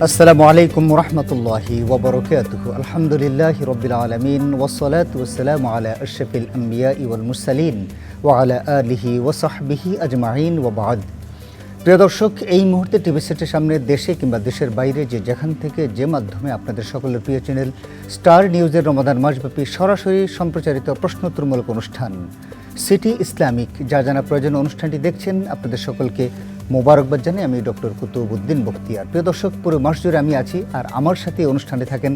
আসসালামু আলাইকুম রহমতুল্লাহি ওয়াবারাকাতুহু। আলহামদুলিল্লাহি রাব্বিল আলামিন ওয়াসসালাতু ওয়াসসালামু আলা আশরাফিল আমবিয়া ওয়াল মুরসালিন ওয়া আলা আলিহি ওয়া সাহবিহি আজমাইন ওয়া বা'দ। প্রিয় দর্শক, এই মুহূর্তে টিভি সেটের সামনে দেশে কিংবা দেশের বাইরে যেখান থেকে যে মাধ্যমে আপনাদের সকলের প্রিয় চ্যানেল স্টার নিউজের রমাদান মাসব্যাপী সরাসরি সম্প্রচারিত প্রশ্নোত্তরমূলক অনুষ্ঠান সিটি ইসলামিক যা জানা প্রয়োজন অনুষ্ঠানটি দেখছেন, আপনাদের সকলকে মোবারকবাদ জানাই। আমি ডক্টর কুতুবউদ্দিন বখতিয়ার। প্রিয় দর্শক, পুরো মাস জুড়ে আমি আছি আর আমার সাথে অনুষ্ঠানে থাকেন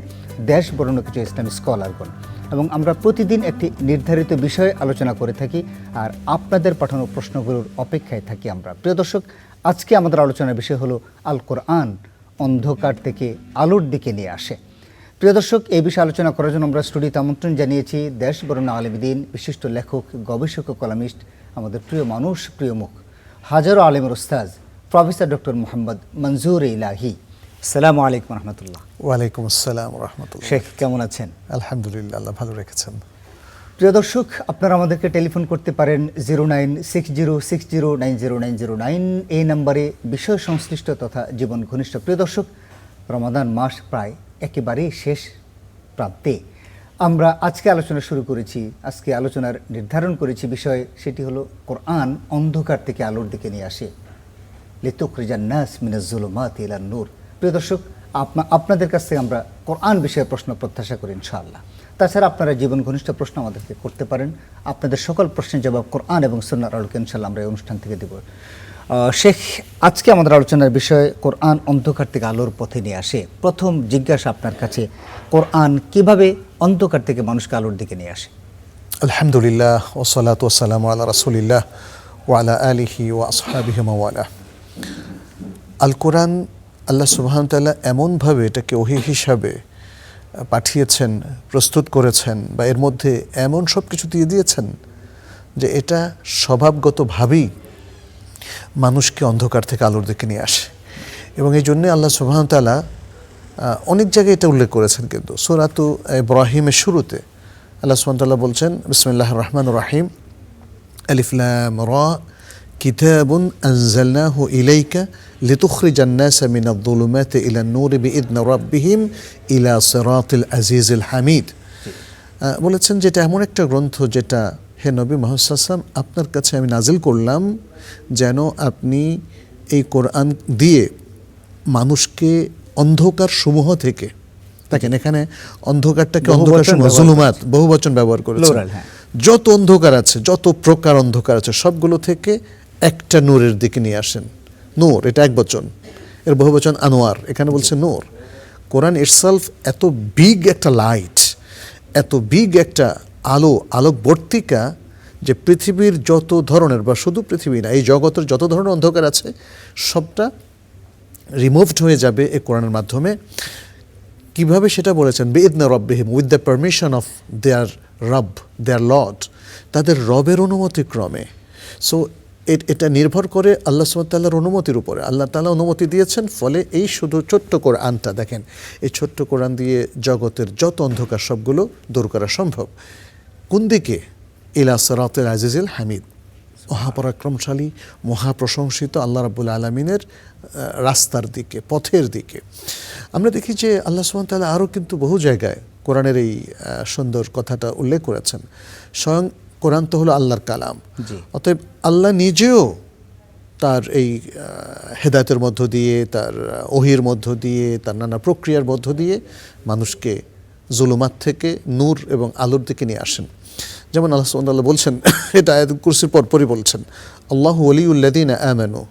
দেশ বরণ্য কিছু ইসলামী স্কলারগণ এবং আমরা প্রতিদিন একটি নির্ধারিত বিষয়ে আলোচনা করে থাকি আর আপনাদের পাঠানো প্রশ্নগুলোর অপেক্ষায় থাকি আমরা। প্রিয় দর্শক, আজকে আমাদের আলোচনার বিষয় হলো আল কোরআন অন্ধকার থেকে আলোর দিকে নিয়ে আসে। প্রিয় দর্শক, এই বিষয়ে আলোচনা করার জন্য আমরা স্টুডিওতে আমন্ত্রণ জানিয়েছি দেশ বরণ্য আলেমদ্বীন, বিশিষ্ট লেখক, গবেষক ও কলামিস্ট, আমাদের প্রিয় মানুষ, প্রিয় মুখ, হাজারো আলেমের উস্তাজ প্রফেসর ডক্টর মোহাম্মদ মনজুর ইলাহি। আসসালামু আলাইকুম রহমতুল্লাহ। ওয়ালাইকুম আসসালাম রহমতুল্লাহ। শেখ, কেমন আছেন? আলহামদুলিল্লাহ, আল্লাহ ভালো রেখেছেন। প্রিয় দর্শক, আপনারা আমাদেরকে টেলিফোন করতে পারেন 096060909009 এই নম্বরে বিষয় সংশ্লিষ্ট তথা জীবন ঘনিষ্ঠ। প্রিয় দর্শক, রমাদান মাস প্রায় একেবারেই শেষ প্রান্তে। আমরা আজকে আলোচনা শুরু করেছি, আজকে আলোচনার নির্ধারণ করেছি বিষয়, সেটি হলো কোরআন অন্ধকার থেকে আলোর দিকে নিয়ে আসে, লিতুখরিজান নাস মিনাজ জুলুমাতি ইলান নূর। প্রিয় দর্শক, আপনাদের কাছ থেকে আমরা কোরআন বিষয়ে প্রশ্ন প্রত্যাশা করি ইনশাআল্লাহ। তাছাড়া আপনারা জীবন ঘনিষ্ঠ প্রশ্ন আমাদেরকে করতে পারেন। আপনাদের সকল প্রশ্নের জবাব কোরআন এবং সুন্নাহর আলোকে ইনশাআল্লাহ আমরা এই অনুষ্ঠান থেকে দেব। শেখ, আজকে আমাদের আলোচনার বিষয় কোরআন অন্ধকার থেকে আলোর পথে নিয়ে আসে। প্রথম জিজ্ঞাসা আপনার কাছে, কোরআন কিভাবে অন্ধকার থেকে মানুষকে আলোর দিকে নিয়ে আসে? আলহামদুলিল্লাহ ওয়াসসালাতু ওয়াসসালামু আলা রাসূলিল্লাহ ওয়া আলা আলিহি ওয়া আসহাবিহি ওয়া ওয়ালা। আল কোরআন আল্লাহ সুবহানাহু ওয়া তাআলা এমনভাবে এটাকে ওহী হিসাবে পাঠিয়েছেন, প্রস্তুত করেছেন, বা এর মধ্যে এমন সব কিছু দিয়ে দিয়েছেন যে এটা স্বভাবগতভাবেই মানুষকে অন্ধকার থেকে আলোর দিকে নিয়ে আসে। এবং এই জন্যে আল্লাহ সুবহানাহু ওয়া তাআলা অনেক জায়গায় এটা উল্লেখ করেছেন। কিন্তু সূরাতু ইব্রাহিমের শুরুতে আল্লাহ সুবহানাহু ওয়া তাআলা বলছেন, বিসমিল্লাহির রহমানির রহিম, আলিফ লাম রা কিতাবুন আনজালনাহু ইলাইকা লিতুখরিজান নাসা মিনাজ যুলুমাতি ইলান নূরি বিইذনি রাব্বিহিম ইলা সিরাতিল আজিজিল হামিদ। বলেছেন যে এটা এমন একটা গ্রন্থ যেটা, হে নবী মুহাম্মদ সাল্লাল্লাহু আলাইহি ওয়াসাল্লাম, আপনার কাছে আমি নাজিল করলাম যেন আপনি এই কোরআন দিয়ে মানুষকে অন্ধকার সমূহ থেকে, দেখেন এখানে অন্ধকারটাকে অন্ধকার সমূহ, জুলুমাত বহুবচন ব্যবহার করেছেন, যত অন্ধকার আছে, যত প্রকার অন্ধকার আছে সবগুলো থেকে একটা নূরের দিকে নিয়ে আসেন। নূর এটা এক বচন, এর বহুবচন আনোয়ার, এখানে বলছে নূর। কোরআন ইটসেলফ এত বিগ একটা লাইট, এত বিগ একটা আলোকবর্তিকা যে পৃথিবীর যত ধরনের, বা শুধু পৃথিবী না, এই জগতের যত ধরনের অন্ধকার আছে সবটা রিমুভড হয়ে যাবে এই কোরআনের মাধ্যমে। কিভাবে সেটা বলেছেন, বিইذনি রাব্বিহিম, with the permission of their Rab, their Lord, তাদের রবের অনুমতিক্রমে। সো এটা নির্ভর করে আল্লাহ সুবহানাহু ওয়া তাআলার অনুমতির উপরে। আল্লাহ তাআলা অনুমতি দিয়েছেন, ফলে এই শুধু ছোট্ট কোরআনটা, দেখেন এই ছোট্ট কোরআন দিয়ে জগতের যত অন্ধকার সবগুলো দূর করা সম্ভব। কোন দিকে? ইলা সিরাতিল আজিজিল হামিদ, মহাপরাক্রমশালী, মহাপ্রশংসিত আল্লাহ রাব্বুল আলামিনের রাস্তার দিকে, পথের দিকে। আমরা দেখি যে আল্লাহ সুবহানাহু ওয়া তাআলা আরও কিন্তু বহু জায়গায় কোরআনের এই সুন্দর কথাটা উল্লেখ করেছেন। স্বয়ং কোরআন তো হলো আল্লাহর কালাম, অতএব আল্লাহ নিজেও তার এই হেদায়েতের মধ্য দিয়ে, তার ওহীর মধ্য দিয়ে, তার নানা প্রক্রিয়ার মধ্য দিয়ে মানুষকে জুলুমাত থেকে নূর এবং আলোর দিকে নিয়ে আসেন। যেমন আল্লাহ সুবহানাহু ওয়া তাআলা বলছেন, এটা আয়াতুল কুরসির পরপরই বলছেন, আল্লাহু ওয়ালিয়ুল্লাযীনা আমানু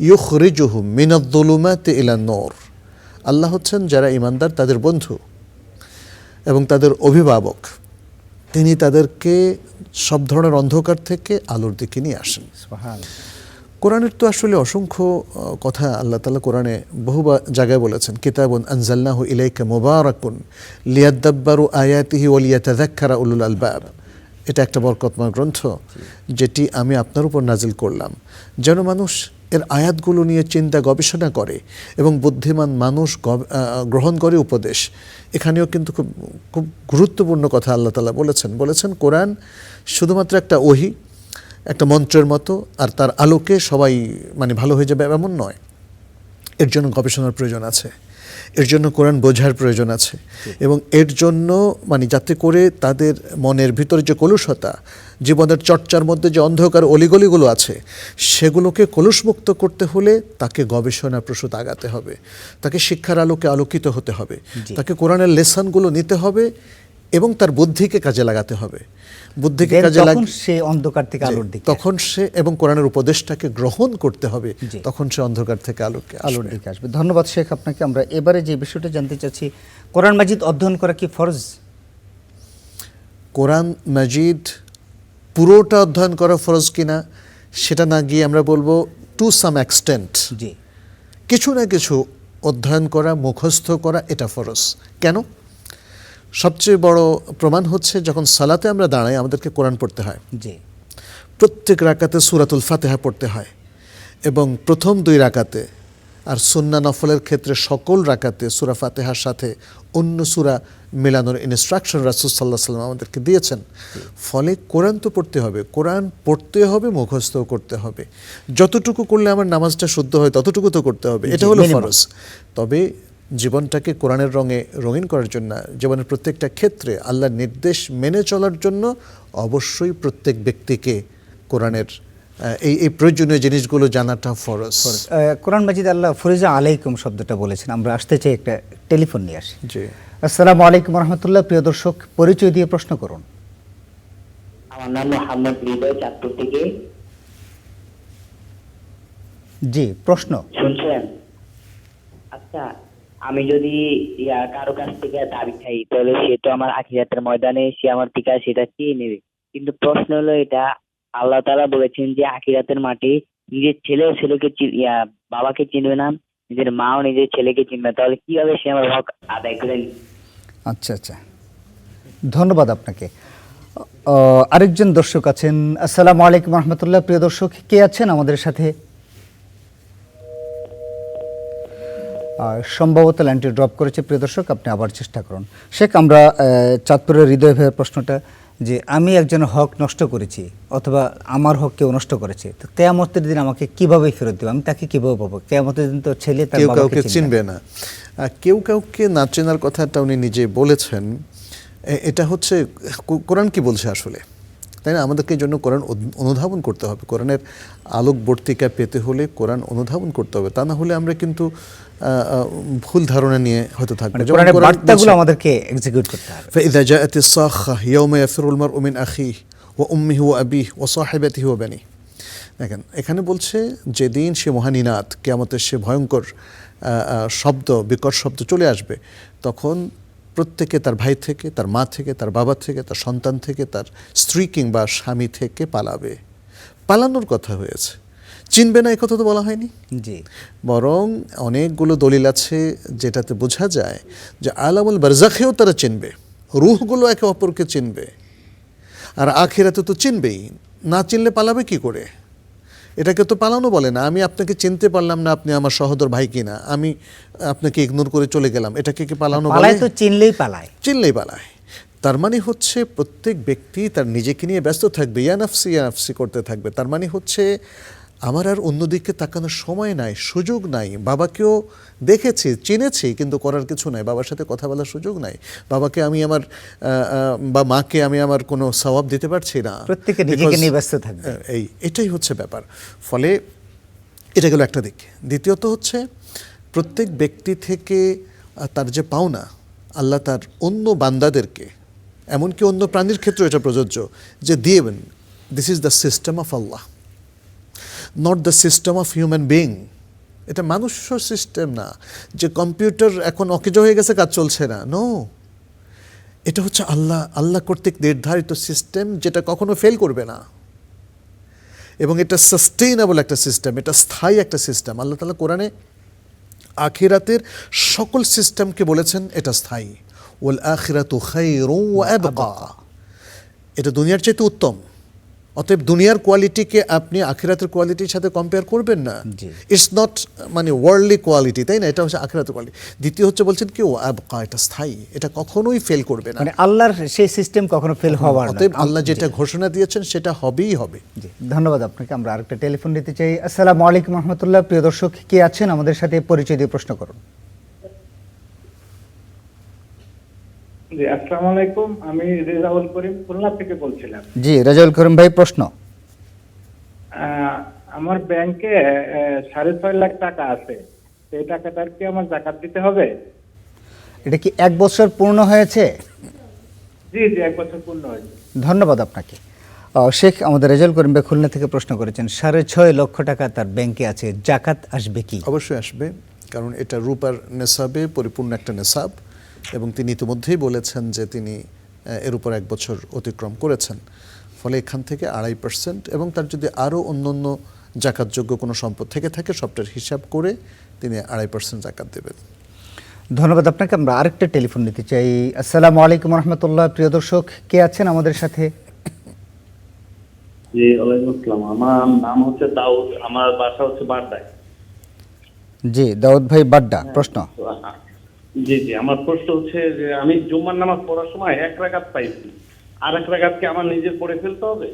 ইউখরিজুহুম মিনাজ যুলুমাতি ইলান নূর। আল্লাহ হচ্ছেন যারা ঈমানদার তাদের বন্ধু এবং তাদের অভিভাবক, তিনি তাদেরকে সব ধরনের অন্ধকার থেকে আলোর দিকে নিয়ে আসেন। কোরআনের তো আসলে অসংখ্য কথা আল্লাহ তাআলা কোরআনে বহু জায়গায় বলেছেন, কিতাবুন আনজালনাহু ইলাইকা মুবারাকুন লিয়াদাব্বারু আয়াতিহি ওয়া লিয়াতাযাক্কারা উলুল আলবাব। এটা একটা বরকতময় গ্রন্থ যেটি আমি আপনার উপর নাজিল করলাম যেন মানুষ এর আয়াতগুলো নিয়ে চিন্তা গবেষণা করে এবং বুদ্ধিমান মানুষ গ্রহণ করে উপদেশ। এখানেও কিন্তু খুব খুব গুরুত্বপূর্ণ কথা আল্লাহ তাআলা বলেছেন কোরআন শুধুমাত্র একটা ওহী, একটা মন্ত্রের মতো, আর তার আলোকে সবাই ভালো হয়ে যাবে এমন নয়। এর জন্য গবেষণার প্রয়োজন আছে, এর জন্য কোরআন বোঝার প্রয়োজন আছে, এবং এর জন্য মানে যাতে করে তাদের মনের ভিতরে যে কলুষতা, জীবনের চর্চার মধ্যে যে অন্ধকার অলিগলিগুলো আছে, সেগুলোকে কলুষমুক্ত করতে হলে তাকে গবেষণা প্রসূত আগাতে হবে, তাকে শিক্ষার আলোকে আলোকিত হতে হবে, তাকে কোরআনের লেসনগুলো নিতে হবে এবং তার বুদ্ধিকে কাজে লাগাতে হবে। বুদ্ধিকে কাজে সে অন্ধকার থেকে আলোর দিকে, তখন সে এবং কোরআনের উপদেশটাকে গ্রহণ করতে হবে, তখন সে অন্ধকার থেকে আলোর দিকে আসবে। ধন্যবাদ শেখ আপনাকে। আমরা এবারে যে বিষয়টা জানতে চাচ্ছি, কোরআন মাজিদ অধ্যয়ন করা কি ফরজ? কোরআন মাজিদ পুরোটা অধ্যয়ন করা ফরজ কিনা সেটা না গিয়ে আমরা বলবো টু সাম এক্সটেন্ট, জি, কিছু না কিছু অধ্যয়ন করা, মুখস্থ করা এটা ফরজ। কেন? সবচেয়ে বড় প্রমাণ হচ্ছে যখন সালাতে আমরা দাঁড়াই আমাদেরকে কোরআন পড়তে হয়, জি, প্রত্যেক রাকাতে সূরাতুল ফাতিহা পড়তে হয়, এবং প্রথম 2 রাকাতে আর সুন্নাহ নফলের ক্ষেত্রে সকল রাকাতে সূরা ফাতিহার সাথে অন্য সূরা মেলানোর ইনস্ট্রাকশন রাসূল সাল্লাল্লাহু আলাইহি ওয়াসাল্লাম আমাদেরকে দিয়েছেন। ফলে কোরআন তো পড়তে হবে, কোরআন পড়তে হবে, মুখস্থও করতে হবে। যতটুকু করলে আমার নামাজটা শুদ্ধ হয় ততটুকু তো করতে হবে, এটা হলো ফরজ। তবে জীবনটাকে কোরআনের রঙে রঙিন করার জন্য, জীবনের প্রত্যেকটা ক্ষেত্রে আল্লাহর নির্দেশ মেনে চলার জন্য অবশ্যই প্রত্যেক ব্যক্তিকে কোরআনের এই প্রয়োজনীয় জিনিসগুলো জানাটা ফরজ। কোরআন মাজিদ আল্লাহ ফরিজা আলাইকুম শব্দটা বলেছেন। আমরা আসতে চাই, একটা টেলিফোন নিয়ে আসি। জি, আসসালামু আলাইকুম রহমতুল্লাহ। প্রিয় দর্শক, পরিচয় দিয়ে প্রশ্ন করুন। আমার নাম মোহাম্মদ হৃদয়, চাঁদপুর থেকে। জি, প্রশ্ন শুনছেন? আচ্ছা, আমি যদি কারো কাছ থেকে দাবি খাই, তাহলে সে তো আমার আখিরাতের ময়দানে সে আমার থেকে সেটা চেয়ে নেবে। কিন্তু প্রশ্ন হলো এটা, আল্লাহ তাআলা বলেছেন যে আখিরাতের মাঠে নিজের ছেলেও ছেলেকে বাবাকে চিনবে না, নিজের মাও নিজের ছেলেকে চিনবে, তাহলে কিভাবে সে আমার হক আদায় করে নিবে? আচ্ছা আচ্ছা, ধন্যবাদ আপনাকে। আরেকজন দর্শক আছেন। আসসালামু আলাইকুম রহমতুল্লাহ। প্রিয় দর্শক, কে আছেন আমাদের সাথে? সম্ভবত লাইনটি ড্রপ করেছে। প্রিয় দর্শক, আপনি আবার চেষ্টা করুন। শেখ, আমরা চাঁদপুরের হৃদয় ভাইয়ের প্রশ্নটা, যে আমি একজন হক নষ্ট করেছি অথবা আমার হক কেউ নষ্ট করেছে, তো কিয়ামতের দিন আমাকে কিভাবে ফেরত দেবে? আমি তাকে কিভাবে পাবো? কিয়ামতের দিন তো ছেলে তার বাবাকে কাউকে চিনবে না। কেউ কাউকে না চেনার কথাটা উনি নিজে বলেছেন। এটা হচ্ছে কোরআন কি বলছে আসলে, তাই না? আমাদেরকে এই জন্য কোরআন অনুধাবন করতে হবে। কোরআনের আলোকবর্তিকা পেতে হলে কোরআন অনুধাবন করতে হবে, তা না হলে আমরা কিন্তু ভুল ধারণা নিয়ে হয়তো থাকবো। কোরআনের বার্তাগুলো আমাদেরকে এক্সিকিউট করতে হবে। فإذا جاءت الصاخة يوم يفر المرء من أخيه وأمه وأبيه وصاحبته وبنيه। দেখেন, এখানে বলছে যেদিন সে মহানিনাদ, কিয়ামতের সে ভয়ঙ্কর শব্দ, বিকট শব্দ চলে আসবে, তখন প্রত্যেকে তার ভাই থেকে, তার মা থেকে, তার বাবা থেকে, তার সন্তান থেকে, তার স্ত্রী কিংবা স্বামী থেকে পালাবে। পালানোর কথা হয়েছে, চিনবে না, এই কথা তো বলা হয়নি। জি, বরং অনেকগুলো দলিল আছে যেটাতে বোঝা যায় যে আলামুল বারজাখেও তারা চিনবে, রূহগুলো একে অপরকে চিনবে, আর আখিরাতে তো চিনবেই। না চিনলে পালাবে কি করে? এটাকে তো পালানো বলে না। আমি আপনাকে চিনতে পারলাম না আপনি আমার সহোদর ভাই কিনা, আমি আপনাকে ইগনোর করে চলে গেলাম, এটাকে কি পালানো বলে? পালায় তো চিনলেই পালায়, চিনলেই পালায়। তার মানে হচ্ছে প্রত্যেক ব্যক্তি তার নিজেকে নিয়ে ব্যস্ত থাকবে, ইয়া নাফসি করতে থাকবে। তার মানে হচ্ছে আমার আর অন্যদিকে তাকানোর সময় নাই, সুযোগ নাই। বাবাকেও দেখেছি, চিনেছি, কিন্তু করার কিছু নাই। বাবার সাথে কথা বলার সুযোগ নাই। বাবাকে আমি আমার বা মাকে আমি আমার কোনো সওয়াব দিতে পারছি না। প্রত্যেকে নিজেকে নিয়ে ব্যস্ত থাকবে। এটাই হচ্ছে ব্যাপার। ফলে এটা গেল একটা দিক। দ্বিতীয়ত হচ্ছে প্রত্যেক ব্যক্তি থেকে তার যে পাওনা, আল্লাহ তার অন্য বান্দাদেরকে, এমনকি অন্য প্রাণীর ক্ষেত্রে এটা প্রযোজ্য, যে দিয়েবেন। This is the system of Allah, not the system of human being. এটা মানুষ্য সিস্টেম না যে কম্পিউটার এখন অকেজো হয়ে গেছে, কাজ চলছে না। নো, এটা হচ্ছে আল্লাহ কর্তৃক নির্ধারিত সিস্টেম, যেটা কখনো ফেল করবে না, এবং এটা সাস্টেইনেবল একটা সিস্টেম, এটা স্থায়ী একটা সিস্টেম। আল্লাহ তাআলা কোরআনে আখিরাতের সকল সিস্টেমকে বলেছেন এটা স্থায়ী। ওয়াল আখিরাতু খায়রুন ওয়া আবকা, এটা দুনিয়ার চাইতে উত্তম, অতএব দুনিয়ার কোয়ালিটিকে আপনি আখিরাতের কোয়ালিটির সাথে কম্পেয়ার করবেন না। জি। ইটস নট মানে ওয়ার্ল্ডলি কোয়ালিটি, তাই না? এটা হচ্ছে আখিরাতের কোয়ালিটি। দ্বিতীয় হচ্ছে বলছেন কি ও আবকা, এটা স্থায়ী, এটা কখনোই ফেল করবে না। মানে আল্লাহর সেই সিস্টেম কখনো ফেল হওয়ার নয়। অতএব আল্লাহ যেটা ঘোষণা দিয়েছেন সেটা হবেই হবে। জি, ধন্যবাদ আপনাকে। আমরা আরেকটা টেলিফোন নিতে চাই। আসসালামু আলাইকুম রহমতুল্লাহ। প্রিয় দর্শক, কে আছেন আমাদের সাথে পরিচয় দিয়ে প্রশ্ন করুন। জি, আসসালামু আলাইকুম। আমি রেজাউল করিম খুলনা থেকে বলছিলাম। জি, রাজাউল করিম ভাই, প্রশ্ন। আমার ব্যাংকে 6.5 লাখ টাকা আছে, সেই টাকাটার কি আমার জাকাত দিতে হবে? এটা কি 1 বছর পূর্ণ হয়েছে? জি জি, 1 বছর পূর্ণ হয়েছে। ধন্যবাদ আপনাকে। শেখ আমাদের রেজাউল করিম ভাই খুলনা থেকে প্রশ্ন করেছেন, 6.5 লক্ষ টাকা তার ব্যাংকে আছে, জাকাত আসবে কি? অবশ্যই আসবে, কারণ এটা রূপার নেশাবে পরিপূর্ণ একটা নেশাব, এবং তিনি ইতিমধ্যেই বলেছেন যে তিনি এর উপর 1 বছর অতিক্রম করেছেন। ফলে এখান থেকে 2.5%, এবং তার যদি আরও অন্য জাকাতযোগ্য কোনো সম্পদ থেকে থাকে সবটার হিসাব করে তিনি 2.5% জাকাত দেবেন। ধন্যবাদ আপনাকে। আমরা আরেকটা টেলিফোন নিতে চাই। আসসালামু আলাইকুম রহমতুল্লাহ। প্রিয় দর্শক, কে আছেন আমাদের সাথে? জি, ওয়ালাইকুম আসসালাম। আমার নাম হচ্ছে দাউদ, আমার বাসা হচ্ছে বাড্ডায়। জি, দাউদ ভাই বাড্ডা, প্রশ্ন। জি জি, আমার প্রশ্ন হচ্ছে যে আমি জুম্মার নামাজ পড়ার সময় 1 রাকাত পাইছি, আর 1 রাকাত কি আমার নিজের পড়ে ফেলতে হবে,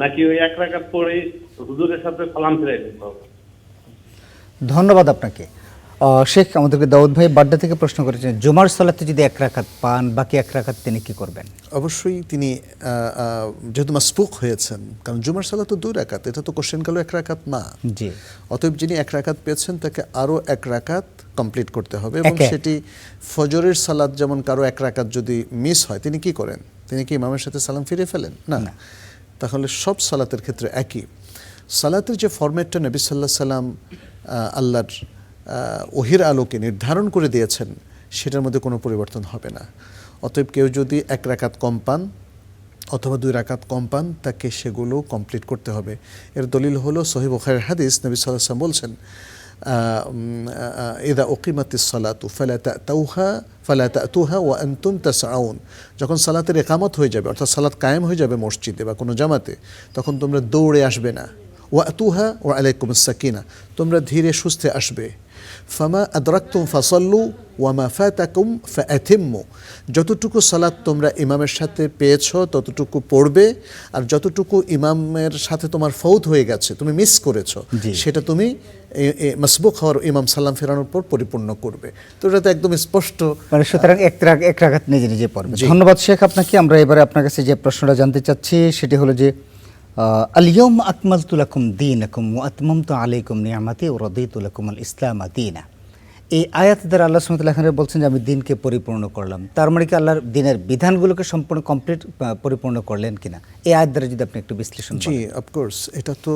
নাকি ওই 1 রাকাত পড়ে হুজুরের সাথে সালাম ফিরাই দিতে হবে? ধন্যবাদ আপনাকে। শেখ আমাদেরকে দাউদ ভাই বাড্ডা থেকে প্রশ্ন করেছেন, জুমার সালাতে যদি 1 রাকাত পান, বাকি 1 রাকাত তিনি কি করবেন? অবশ্যই তিনি যেহেতু মাসবুক হয়েছেন, কারণ জুমার সালাত তো 2 রাকাত, এটা তো কোশ্চেন কালো 1 রাকাত না। জি। অতএব যিনি 1 রাকাত পেয়েছেন তাকে আরও 1 রাকাত কমপ্লিট করতে হবে, এবং সেটি ফজরের সালাত যেমন কারো 1 রাকাত যদি মিস হয় তিনি কি করেন? তিনি কি ইমামের সাথে সালাম ফিরে ফেলেন? না। তাহলে সব সালাতের ক্ষেত্রে একই। সালাতের যে ফরম্যাটটা নবী সাল্লাল্লাহু আলাইহি সাল্লাম আল্লাহর ওহির আলোকে নির্ধারণ করে দিয়েছেন সেটার মধ্যে কোনো পরিবর্তন হবে না। অতএব কেউ যদি 1 রাকাত কম পান অথবা 2 রাকাত কম পান, তাকে সেগুলো কমপ্লিট করতে হবে। এর দলিল হলো সহিহ বুখারীর হাদিস, নবী সাল্লাল্লাহু আলাইহি ওয়াসাল্লাম বলছেন, ইযা উকিমাতিস সালাতু ফালা তাতুহা ওয়া আনতুম তাসআউন। যখন সালাতের ইকামত হয়ে যাবে, অর্থাৎ সালাত কায়েম হয়ে যাবে মসজিদে বা কোনো জামাতে, তখন তোমরা দৌড়ে আসবে না। ওয়া আতুহা ওয়া আলাইকুমুস সাকিনা, তোমরা ধীরে সুস্থে আসবে। ফামা আদরাকতুম ফাসাল্লু ওয়া মা ফাতাকুম ফাআতিম্মু, যতটুকু সালাত তোমরা ইমামের সাথে পেয়েছো ততটুকু পড়বে, আর যতটুকু ইমামের সাথে তোমার ফৌত হয়ে গেছে, তুমি মিস করেছো, সেটা তুমি মাসবুক হওয়ার ইমাম সালাম ফেরানোর পর পরিপূর্ণ করবে। তো এটা তো একদম স্পষ্ট। মানে সুতরাং 1 রাকাত নিজে নিজে পড়বে। ধন্যবাদ শেখ আপনাকে। আমরা এবারে আপনার কাছে যে প্রশ্নটা জানতে চাচ্ছি সেটি হলো যে, আল-ইয়াউমা আকমালতু লাকুম দীনাকুম ওয়া আতমামতু আলাইকুম নি'মাতি ওয়া রাদিতু লাকুমুল ইসলাম দীনা। এই আয়াত দ্বারা আল্লাহ সুবহানাহু ওয়া তাআলা বলছেন যে আমি দিনকে পরিপূর্ণ করলাম। তার মানে কি আল্লাহর দিনের বিধানগুলোকে সম্পূর্ণ কমপ্লিট পরিপূর্ণ করলেন কিনা? এই আয়াত দ্বারা যদি আপনি একটু বিশ্লেষণ করেন। জি, অফকোর্স, এটা তো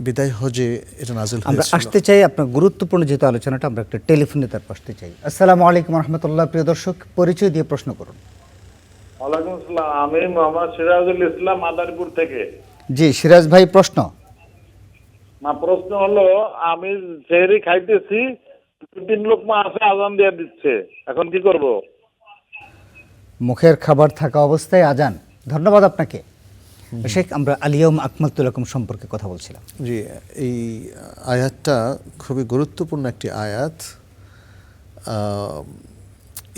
বিদায় হজে এটা নাজিল হয়েছিল। আমরা আসতে চাই আপনার গুরুত্বপূর্ণ যেহেতু আলোচনাটা, আমরা একটা টেলিফোনে তার আসতে চাই। আসসালামু আলাইকুম রহমতুল্লাহ। প্রিয় দর্শক, পরিচয় দিয়ে প্রশ্ন করুন। ওয়ালাইকুম আসসালাম। আমি মোহাম্মদ সিরাজুল ইসলাম মাদারীপুর থেকে। জি, সিরাজ ভাই, প্রশ্ন। প্রশ্ন হলো, আমি সেহরি খাইতেছি, 3 লোকমা আছে, আজান দিয়ে দিচ্ছে, এখন কি করব? মুখের খাবার থাকা অবস্থায় আজান। ধন্যবাদ আপনাকে। শেখ, আমরা আল-ইয়াউমা আকমালতু লাকুম সম্পর্কে কথা বলছিলাম। জি, এই আয়াতটা খুবই গুরুত্বপূর্ণ একটি আয়াত।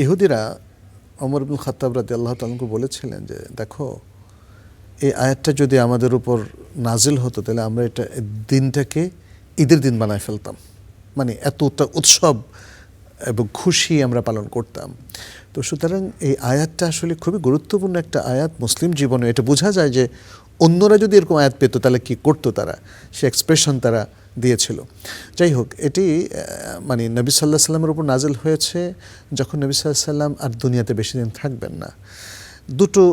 ইহুদিরা ওমর ইবনুল খাত্তাব রাদিয়াল্লাহু তাআলা আনহু বলেছিলেন যে, দেখো, এই আয়াতটা যদি আমাদের উপর নাজিল হতো তাহলে আমরা এটা দিনটাকে ঈদের দিন বানায় ফেলতাম, মানে এতটা উৎসব এবং খুশি আমরা পালন করতাম। তো সুতরাং এই আয়াতটা আসলে খুবই গুরুত্বপূর্ণ একটা আয়াত মুসলিম জীবনে। এটা বোঝা যায় যে অন্যরা যদি এরকম আয়াত পেত তাহলে কি করতো তারা, সে এক্সপ্রেশন তারা দিয়েছিল। যাই হোক, এটি মানে নবী সাল্লাল্লাহু আলাইহি সাল্লামের উপর নাজিল হয়েছে যখন নবী সাল্লাল্লাহু আলাইহি সাল্লাম আর দুনিয়াতে বেশি দিন থাকবেন না। দুটো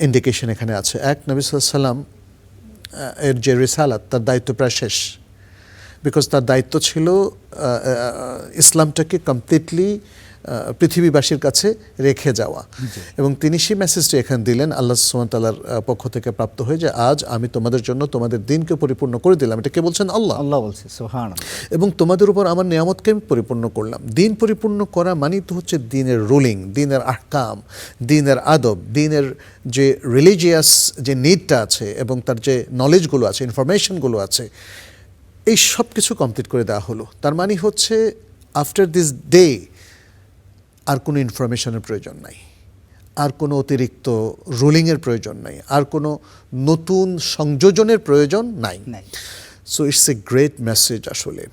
ইন্ডিকেশন এখানে আছে। এক, নবী সাল্লাল্লাহু আলাইহি সাল্লাম এর যে রিসালাত, তার দায়িত্ব প্রায় শেষ। বিকজ তার দায়িত্ব ছিল ইসলামটাকে কমপ্লিটলি পৃথিবীবাসীর কাছে রেখে যাওয়া, এবং তিনি সেই মেসেজটি এখানে দিলেন আল্লাহ সুবহানাহু ওয়া তাআলার পক্ষ থেকে প্রাপ্ত হয়ে, যে আজ আমি তোমাদের জন্য তোমাদের দিনকে পরিপূর্ণ করে দিলাম। এটা কে বলছেন? আল্লাহ। আল্লাহ বলছে সুবহানাল্লাহ। এবং তোমাদের উপর আমার নিয়ামতকে আমি পরিপূর্ণ করলাম। দিন পরিপূর্ণ করা মানেই তো হচ্ছে দিনের রুলিং, দিনের আহকাম, দিনের আদব, দিনের যে রিলিজিয়াস যে নিডটা আছে এবং তার যে নলেজগুলো আছে, ইনফরমেশনগুলো আছে, এই সব কিছু কমপ্লিট করে দেওয়া হলো। তার মানে হচ্ছে আফটার দিস ডে আর কোনো ইনফরমেশনের প্রয়োজন নাই, আর কোনো অতিরিক্ত রুলিংয়ের প্রয়োজন নাই, আর কোনো নতুন সংযোজনের প্রয়োজন নাই। So it's a great message. আসলে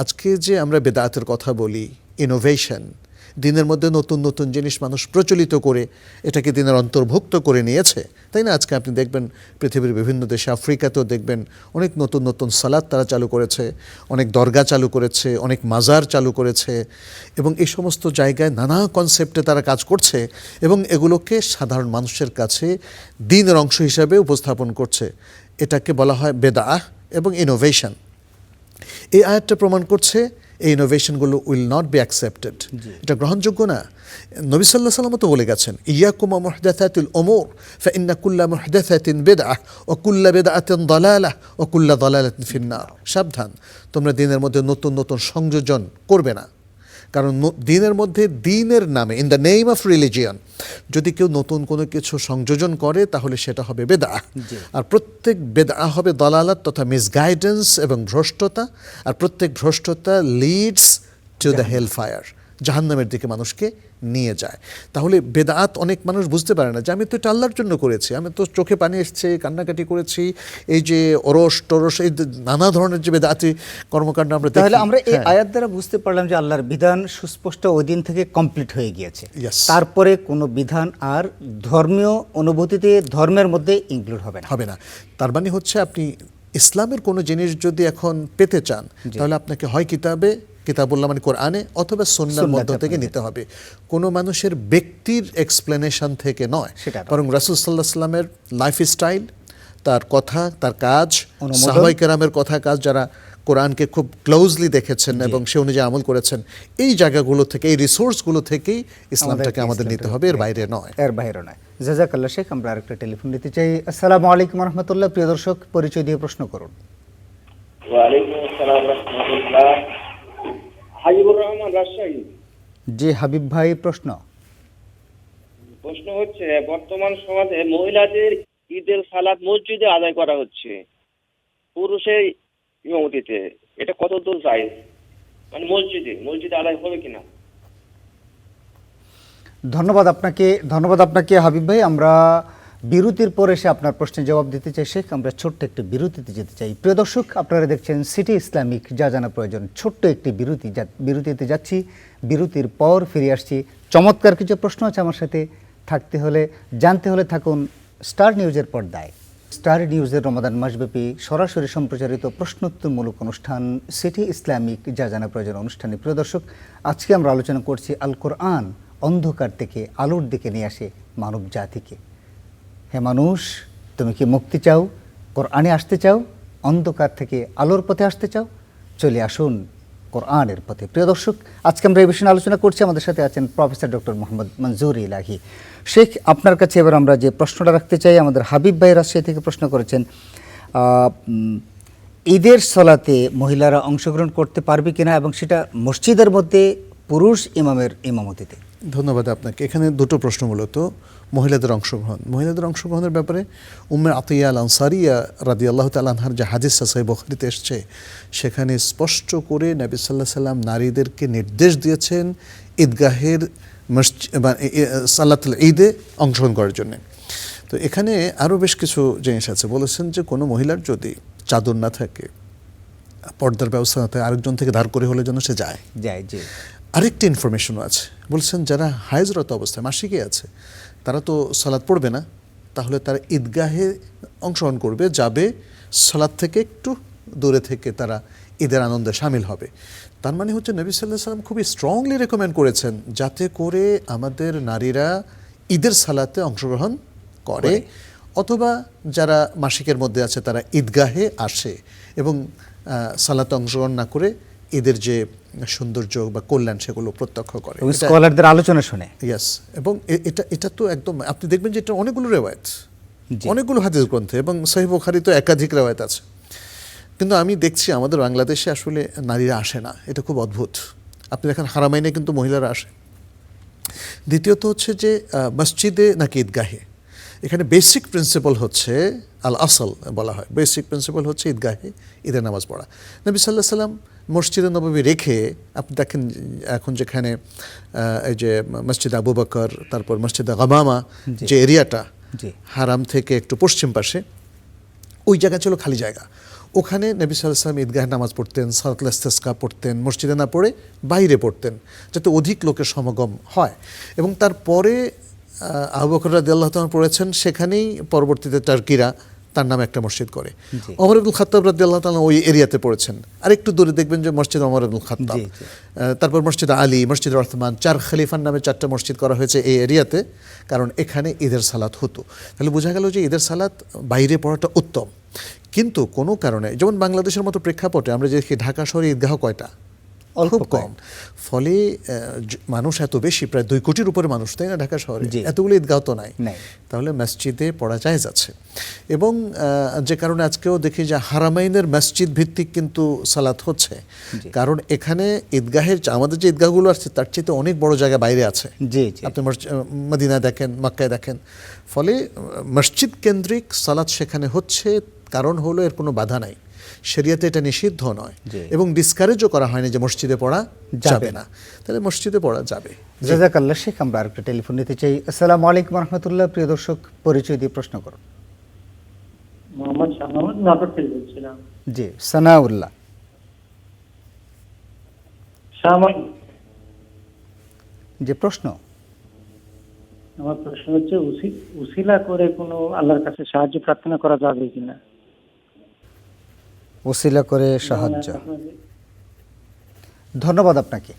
আজকে যে আমরা বেদাতের কথা বলি, ইনোভেশন, দিনের মধ্যে নতুন নতুন জিনিস মানুষ প্রচলিত করে এটাকে দিনের অন্তর্ভুক্ত করে নিয়েছে, তাই না? আজকে আপনি দেখবেন পৃথিবীর বিভিন্ন দেশে, আফ্রিকাতেও দেখবেন অনেক নতুন নতুন সালাত তারা চালু করেছে, অনেক দরগা চালু করেছে, অনেক মাজার চালু করেছে, এবং এই সমস্ত জায়গায় নানা কনসেপ্টে তারা কাজ করছে এবং এগুলোকে সাধারণ মানুষের কাছে দিনের অংশ হিসাবে উপস্থাপন করছে। এটাকে বলা হয় বেদাহ এবং ইনোভেশন। এই আয়াতটা প্রমাণ করছে এই ইনোভেশনগুলো উইল নট বি অ্যাকসেপ্টেড, এটা গ্রহণযোগ্য না। নবী সাল্লাল্লাহু আলাইহি ওয়াসাল্লাম তো বলে গেছেন, ইয়াকুম ওয়া মুহদাসাতিল উমুর ফাইন্না কুল্লা মুহদাসাতিন বিদআহ ওয়া কুল্লা বিদআতিন দালালাহ ওয়া কুল্লা দালালাতিন ফিন্নার। সাবধান, তোমরা দিনের মধ্যে নতুন নতুন সংযোজন করবে না, কারণ দিনের মধ্যে দিনের নামে, in the name of religion, যদি কেউ নতুন কোনো কিছু সংযোজন করে তাহলে সেটা হবে বেদআহ। আর প্রত্যেক বেদআহ হবে দালালাত তথা মিসগাইডেন্স এবং ভ্রষ্টতা, আর প্রত্যেক ভ্রষ্টতা leads to the hell fire, জাহান্নামের দিকে মানুষকে নিয়ে যায়। তাহলে বেদাত অনেক মানুষ বুঝতে পারে না যে আমি তো এটা আল্লাহর জন্য করেছি, আমি তো চোখে পানি এসছে, কান্নাকাটি করেছি, এই যে ওরস টরস, এই নানা ধরনের যে বেদাতি কর্মকাণ্ড আমরা দেখি। তাহলে আমরা এই আয়াত দ্বারা বুঝতে পারলাম যে আল্লাহর বিধান সুস্পষ্ট ওই দিন থেকে কমপ্লিট হয়ে গিয়েছে। তারপরে কোনো বিধান আর ধর্মীয় অনুভূতিতে ধর্মের মধ্যে ইনক্লুড হবে না। তার মানে হচ্ছে আপনি ইসলামের কোনো জিনিস যদি এখন পেতে চান তাহলে আপনাকে হয় কিতাবুল্লাহ মানে কোরআনে অথবা সুন্নাহর মধ্য থেকে নিতে হবে, কোনো মানুষের ব্যক্তির এক্সপ্লেনেশন থেকে নয়, বরং রাসূল সাল্লাল্লাহু আলাইহি ওয়াসাল্লামের লাইফস্টাইল, তার কথা, তার কাজ, সাহাবায়ে কেরামের কথা কাজ, যারা কোরআনকে খুব ক্লোজলি দেখেছেন এবং সে অনুযায়ী আমল করেছেন, এই জায়গাগুলো থেকে, এই রিসোর্সগুলো থেকেই ইসলামটাকে আমাদের নিতে হবে, এর বাইরে নয়। জাযাকাল্লাহ শেখ। আমরা আরেকটা টেলিফোন নিতে চাই। আসসালামু আলাইকুম ওয়া রাহমাতুল্লাহ। প্রিয় দর্শক, পরিচয় দিয়ে প্রশ্ন করুন। ওয়া আলাইকুম আসসালাম ওয়া রাহমাতুল্লাহ। হাবিবুর রহমান, রাজশাহী। জি হাবিব ভাই, প্রশ্ন হচ্ছে, বর্তমান সমাজে মহিলাদের ঈদের সালাত মসজিদে আদায় করা হচ্ছে পুরুষের ইমামতিতে, এটা কতদূর জায়েজ? মানে মসজিদে আদায় হবে কিনা? ধন্যবাদ আপনাকে হাবিব ভাই। আমরা বিরতির পর এসে আপনার প্রশ্নের জবাব দিতে চাই শেখ। আমরা ছোট্ট একটি বিরতিতে যেতে চাই। প্রিয় দর্শক, আপনারা দেখছেন সিটি ইসলামিক, যা জানা প্রয়োজন। ছোট্ট একটি বিরতিতে যাচ্ছি। বিরতির পর ফিরে আসছি। চমৎকার কিছু প্রশ্ন আছে আমার সাথে, জানতে হলে থাকুন স্টার নিউজের পর্দায়। স্টার নিউজের রমাদান মাসব্যাপী সরাসরি সম্প্রচারিত প্রশ্নোত্তরমূলক অনুষ্ঠান সিটি ইসলামিক, যা জানা প্রয়োজন অনুষ্ঠানে। প্রিয় দর্শক, আজকে আমরা আলোচনা করছি আল কোরআন অন্ধকার থেকে আলোর দিকে নিয়ে আসে মানব জাতিকে। হে মানুষ, তুমি কি মুক্তি চাও? কোরআনে আসতে চাও? অন্ধকার থেকে আলোর পথে আসতে চাও? চলে আসুন কোরআনের পথে। প্রিয় দর্শক, আজকে আমরা এই বিষয়ে আলোচনা করছি। আমাদের সাথে আছেন প্রফেসর ডক্টর মোহাম্মদ মনজুর ইলাহি। শেখ, আপনার কাছে এবার আমরা যে প্রশ্নটা রাখতে চাই, আমাদের হাবিব ভাই রাজশাহী থেকে প্রশ্ন করেছেন, ঈদের সালাতে মহিলারা অংশগ্রহণ করতে পারবে কিনা এবং সেটা মসজিদের মধ্যে পুরুষ ইমামের ইমামতিতে। ধন্যবাদ আপনাকে। এখানে দুটো প্রশ্ন, মূলত মহিলাদের অংশগ্রহণের ব্যাপারে উম্মে আতিয়া আল আনসারিয়া রাদিয়াল্লাহু তাআলা আনহার যে হাদিস সহিহ বুখারীতে এসেছে, সেখানে স্পষ্ট করে নবী সাল্লাল্লাহু আলাইহি সাল্লাম নারীদেরকে নির্দেশ দিয়েছেন ঈদগাহের সালাতুল ঈদে অংশগ্রহণ করার জন্য। তো এখানে আরও বেশ কিছু জিনিস আছে। বলেছেন যে কোনো মহিলার যদি চাদর না থাকে, পর্দার ব্যবস্থা না থাকে, আরেকজন থেকে ধার করে হলে যেন সে যায়। আরেকটি ইনফরমেশনও আছে, বলছেন যারা হায়েজরত অবস্থায় মাসিকে আছে তারা তো সালাত পড়বে না, তাহলে তারা ঈদগাহে অংশগ্রহণ করবে, যাবে, সালাত থেকে একটু দূরে থেকে তারা ঈদের আনন্দে সামিল হবে। তার মানে হচ্ছে নবী সাল্লাল্লাহু আলাইহি সাল্লাম খুবই স্ট্রংলি রেকমেন্ড করেছেন যাতে করে আমাদের নারীরা ঈদের সালাতে অংশগ্রহণ করে, অথবা যারা মাসিকের মধ্যে আছে তারা ঈদগাহে আসে। এবং সালাতে অংশগ্রহণ না করে এদের যে সৌন্দর্য বা কল্যাণ সেগুলো প্রত্যক্ষ করে। এবং স্কলারদের আলোচনা শুনে। ইয়াস, এবং এটা তো একদম আপনি দেখবেন যে এটা অনেকগুলো রেওয়ায়েত, জি। অনেকগুলো হাদিস গ্রন্থে, এবং সহিহ বুখারী তো একাধিক রেওয়ায়েত আছে। কিন্তু আমি দেখছি আমাদের বাংলাদেশে আসলে নারীরা আসে না, এটা খুব অদ্ভুত। আপনি দেখেন হারামাইনে কিন্তু মহিলারা আসে। দ্বিতীয়ত হচ্ছে যে মসজিদে নাকি ঈদগাহে, এখানে বেসিক প্রিন্সিপাল হচ্ছে আল আসল বলা হয়, বেসিক প্রিন্সিপাল হচ্ছে ঈদগাহে ঈদের নামাজ পড়া। নবী সাল্লাল্লাহু আলাইহি সাল্লাম মসজিদে নববী রেখে আপনি দেখেন এখন যেখানে এই যে মসজিদ আবু বকর, তারপর মসজিদ গামামা, যে এরিয়াটা জি। হারাম থেকে একটু পশ্চিম পাশে, ওই জায়গা ছিল খালি জায়গা। ওখানে নবী সাল্লাল্লাহু আলাইহি ওয়াসাল্লাম ঈদগাহে নামাজ পড়তেন, সালাতুল ইস্তিসকা পড়তেন, মসজিদে না পড়ে বাইরে পড়তেন যাতে অধিক লোকের সমাগম হয়। এবং তারপরে আবু বকর রাদিয়াল্লাহু তাআলা পড়েছেন, সেখানেই পরবর্তীতে টার্কিরা তার নামে একটা মসজিদ করে। ওমর ইবনুল খাত্তাব রাদিয়াল্লাহু তাআলা ওই এরিয়াতে পড়েছেন। আর একটু দূরে দেখবেন যে মসজিদ ওমর ইবনুল খাত্তাব, তারপর মসজিদ আলী, মসজিদ ওসমান, 4 খলিফার নামে 4টা মসজিদ করা হয়েছে এই এরিয়াতে, কারণ এখানে ঈদের সালাত হতো। তাহলে বোঝা গেল যে ঈদের সালাত বাইরে পড়াটা উত্তম। কিন্তু কোনো কারণে, যেমন বাংলাদেশের মতো প্রেক্ষাপটে আমরা যে দেখি ঢাকা শহরে ঈদগাহ কয়টা, খুব কম। ফলে মানুষ এত বেশি, প্রায় 2 কোটির উপরে মানুষ, তাই না ঢাকা শহরে, এতগুলো ঈদগাহ তো নাই। তাহলে মসজিদে পড়া জায়েজ আছে। এবং যে কারণে আজকেও দেখি যে হারামাইনের মসজিদ ভিত্তিক কিন্তু সালাত হচ্ছে, কারণ এখানে ঈদগাহের আমাদের যে ঈদগাহগুলো আছে তার চেয়ে অনেক বড় জায়গা বাইরে আছে। আপনি মদিনায় দেখেন, মক্কায় দেখেন। ফলে মসজিদ কেন্দ্রিক সালাত সেখানে হচ্ছে, কারণ হলো এর কোনো বাধা নাই, শরিয়াতে এটা নিষিদ্ধ নয়, এবং ডিসকারেজও করা হয়নি যে মসজিদে পড়া যাবে না। তাহলে মসজিদে পড়া যাবে। জাযাকাল্লাহ শেখ। আমরা আরেকটা টেলিফোন নিতে চাই। আসসালামু আলাইকুম ওয়া রাহমাতুল্লাহ। প্রিয় দর্শক, পরিচয় দিয়ে প্রশ্ন করুন। মোহাম্মদ শাহনাওয়াজ নাটোর থেকে বলছিলাম। জি, সানাউল্লাহ। যে প্রশ্ন, আমার প্রশ্ন হচ্ছে উসিলা করে কোনো আল্লাহর কাছে সাহায্য প্রার্থনা করা যাবে কিনা? ওসিলা করে সাহায্য। ধন্যবাদ আপনাকে।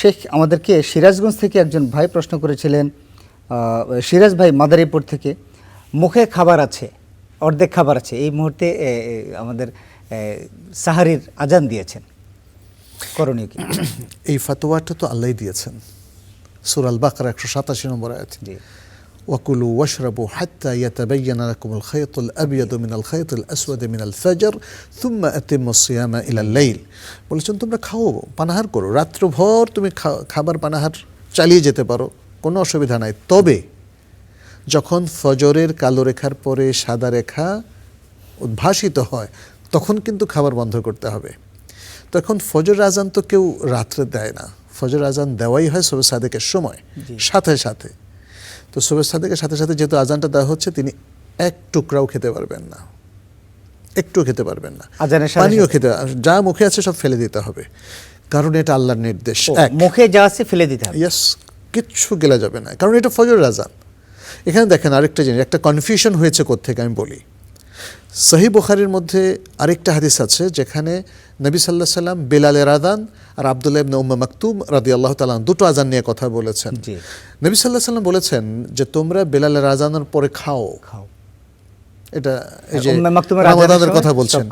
শেখ, আমাদেরকে সিরাজগঞ্জ থেকে একজন ভাই প্রশ্ন করেছিলেন। সিরাজ ভাই মাদারীপুর থেকে, মুখে খাবার আছে, অর্ধেক খাবার আছে, এই মুহূর্তে আমাদের সাহারির আজান দিয়েছেন, করণীয় কি? এই ফাতোয়াটা তো আল্লাহই দিয়েছেন, সূরা আল বাকারা 187 নম্বর আয়াত। জি, ওয়াকুলু ওয়াশরাবু হাত্তা ইয়াতাবায়্যানা লাকুমুল খায়তুল আবয়াদু মিনাল খায়তিল আসওয়াদি মিনাল ফাজর সুম্মা আতিম্মুস সিয়ামা ইলাল লাইল। বলেছেন তোমরা খাও, পানাহার করো, রাত্রভর তুমি খাবার পানাহার চালিয়ে যেতে পারো, কোনো অসুবিধা নাই। তবে যখন ফজরের কালো রেখার পরে সাদা রেখা উদ্ভাসিত হয় তখন কিন্তু খাবার বন্ধ করতে হবে। তখন ফজর আজান তো কেউ রাত্রে দেয় না, ফজর আজান দেওয়াই হয় সুবহ সাদেকের সময়, সাথে সাথে। তো সুবহ সাদেকের সাথে সাথে যেহেতু আজানটা দেওয়া হচ্ছে, তিনি এক টুকরাও খেতে পারবেন না, একটু খেতে পারবেন না, পানিও খেতে, যা মুখে আছে সব ফেলে দিতে হবে, কারণ এটা আল্লাহর নির্দেশ। মুখে যা আছে ফেলে দিতে হবে, ইয়েস, কিচ্ছু গেলা যাবে না, কারণ এটা ফজরের আজান। এখানে দেখেন আরেকটা জিনিস, একটা কনফিউশন হয়েছে কোত্থেকে আমি বলি। সহিহ বুখারীর মধ্যে আরেকটা হাদিস আছে যেখানে নবী সাল্লাল্লাহু আলাইহি সাল্লাম বেলালের আযান আর আব্দুল্লাহ ইবনে উম্মে মাকতুম রাদিয়াল্লাহু তাআলা দুটো আযান নিয়ে কথা বলেছেন। নবী সাল্লাল্লাহু আলাইহি সাল্লাম বলেছেন যে তোমরা বেলালের আযানের পরে খাও। এটা এই যে রমাদানের কথা বলছেন,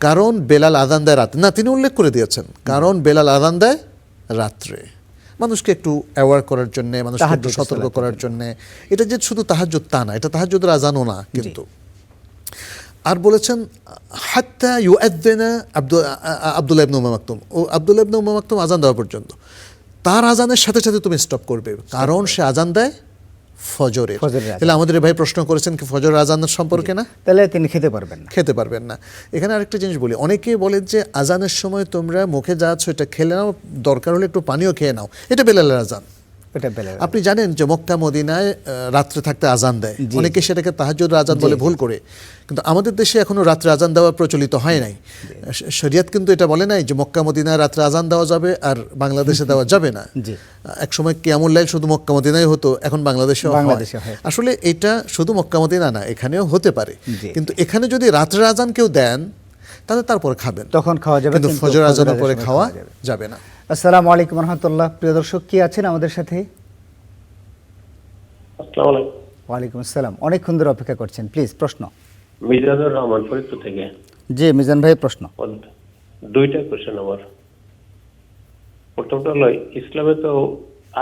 কারণ বেলাল আযান দেয় রাতে না, তিনি উল্লেখ করে দিয়েছেন, কারণ বেলাল আযান দেয় রাত্রে, মানুষকে একটু অ্যাওয়ার করার জন্য, মানুষকে একটু সতর্ক করার জন্য। এটা যে শুধু তাহাজ্জুদ তা না, এটা তাহাজ্জুদের আযানও না কিন্তু। আর বলেছেন হাত্তা ইউআদ্দিনা আব্দুল্লাহ ইবনে উম্মে মাকতুম, ও আব্দুল্লাহ ইবনে উম্মে মাকতুম আযান দেওয়া পর্যন্ত, তার আযানের সাথে সাথে তুমি স্টপ করবে, কারণ সে আযান দেয় ফজরের। তাহলে আমাদের ভাই প্রশ্ন করেছেন কি ফজরের আযানের সম্পর্কে না, তাহলে তিনি খেতে পারবেন না, খেতে পারবেন না। এখানে আরেকটা জিনিস বলি, অনেকেই বলে যে আযানের সময় তোমরা মুখে যা আছো এটা খেলে নাও, দরকার হলে একটু পানিও খেয়ে নাও, এটা বেলালের আযান। আপনি জানেন যে মক্কা মদিনায় রাত্রে থাকতে আজান দেয়, অনেকে সেটাকে তাহাজ্জুদের আজান বলে ভুল করে, কিন্তু আমাদের দেশে এখনো রাত্রে আজান দেওয়া প্রচলিত হয় নাই। শরিয়ত কিন্তু এটা বলে নাই যে মক্কা মদিনায় রাত্রে আজান দেওয়া যাবে আর বাংলাদেশে দেওয়া যাবে না। একসময় কিয়ামুল লাইল শুধু মক্কা মদিনায় হতো, এখন বাংলাদেশেও হয়। আসলে এটা শুধু মক্কা মদিনা না, এখানেও হতে পারে, কিন্তু এখানে যদি রাত্রে আজান কেউ দেন তাহলে তারপরে খাবেন, তখন খাওয়া যাবে, কিন্তু ফজর আজানের পরে খাওয়া যাবে না। আসসালামু আলাইকুম ওয়া রাহমাতুল্লাহ। প্রিয় দর্শক, কি আছেন আমাদের সাথে? আসসালামু আলাইকুম। ওয়া আলাইকুম আসসালাম। অনেকক্ষণ ধরে অপেক্ষা করছেন, প্লিজ প্রশ্ন। মিজানুর রহমান ফরিদপুর থেকে। জি মিজান ভাই প্রশ্ন। দুইটা কোশ্চেন আমার। প্রথমটা হলো, ইসলামে তো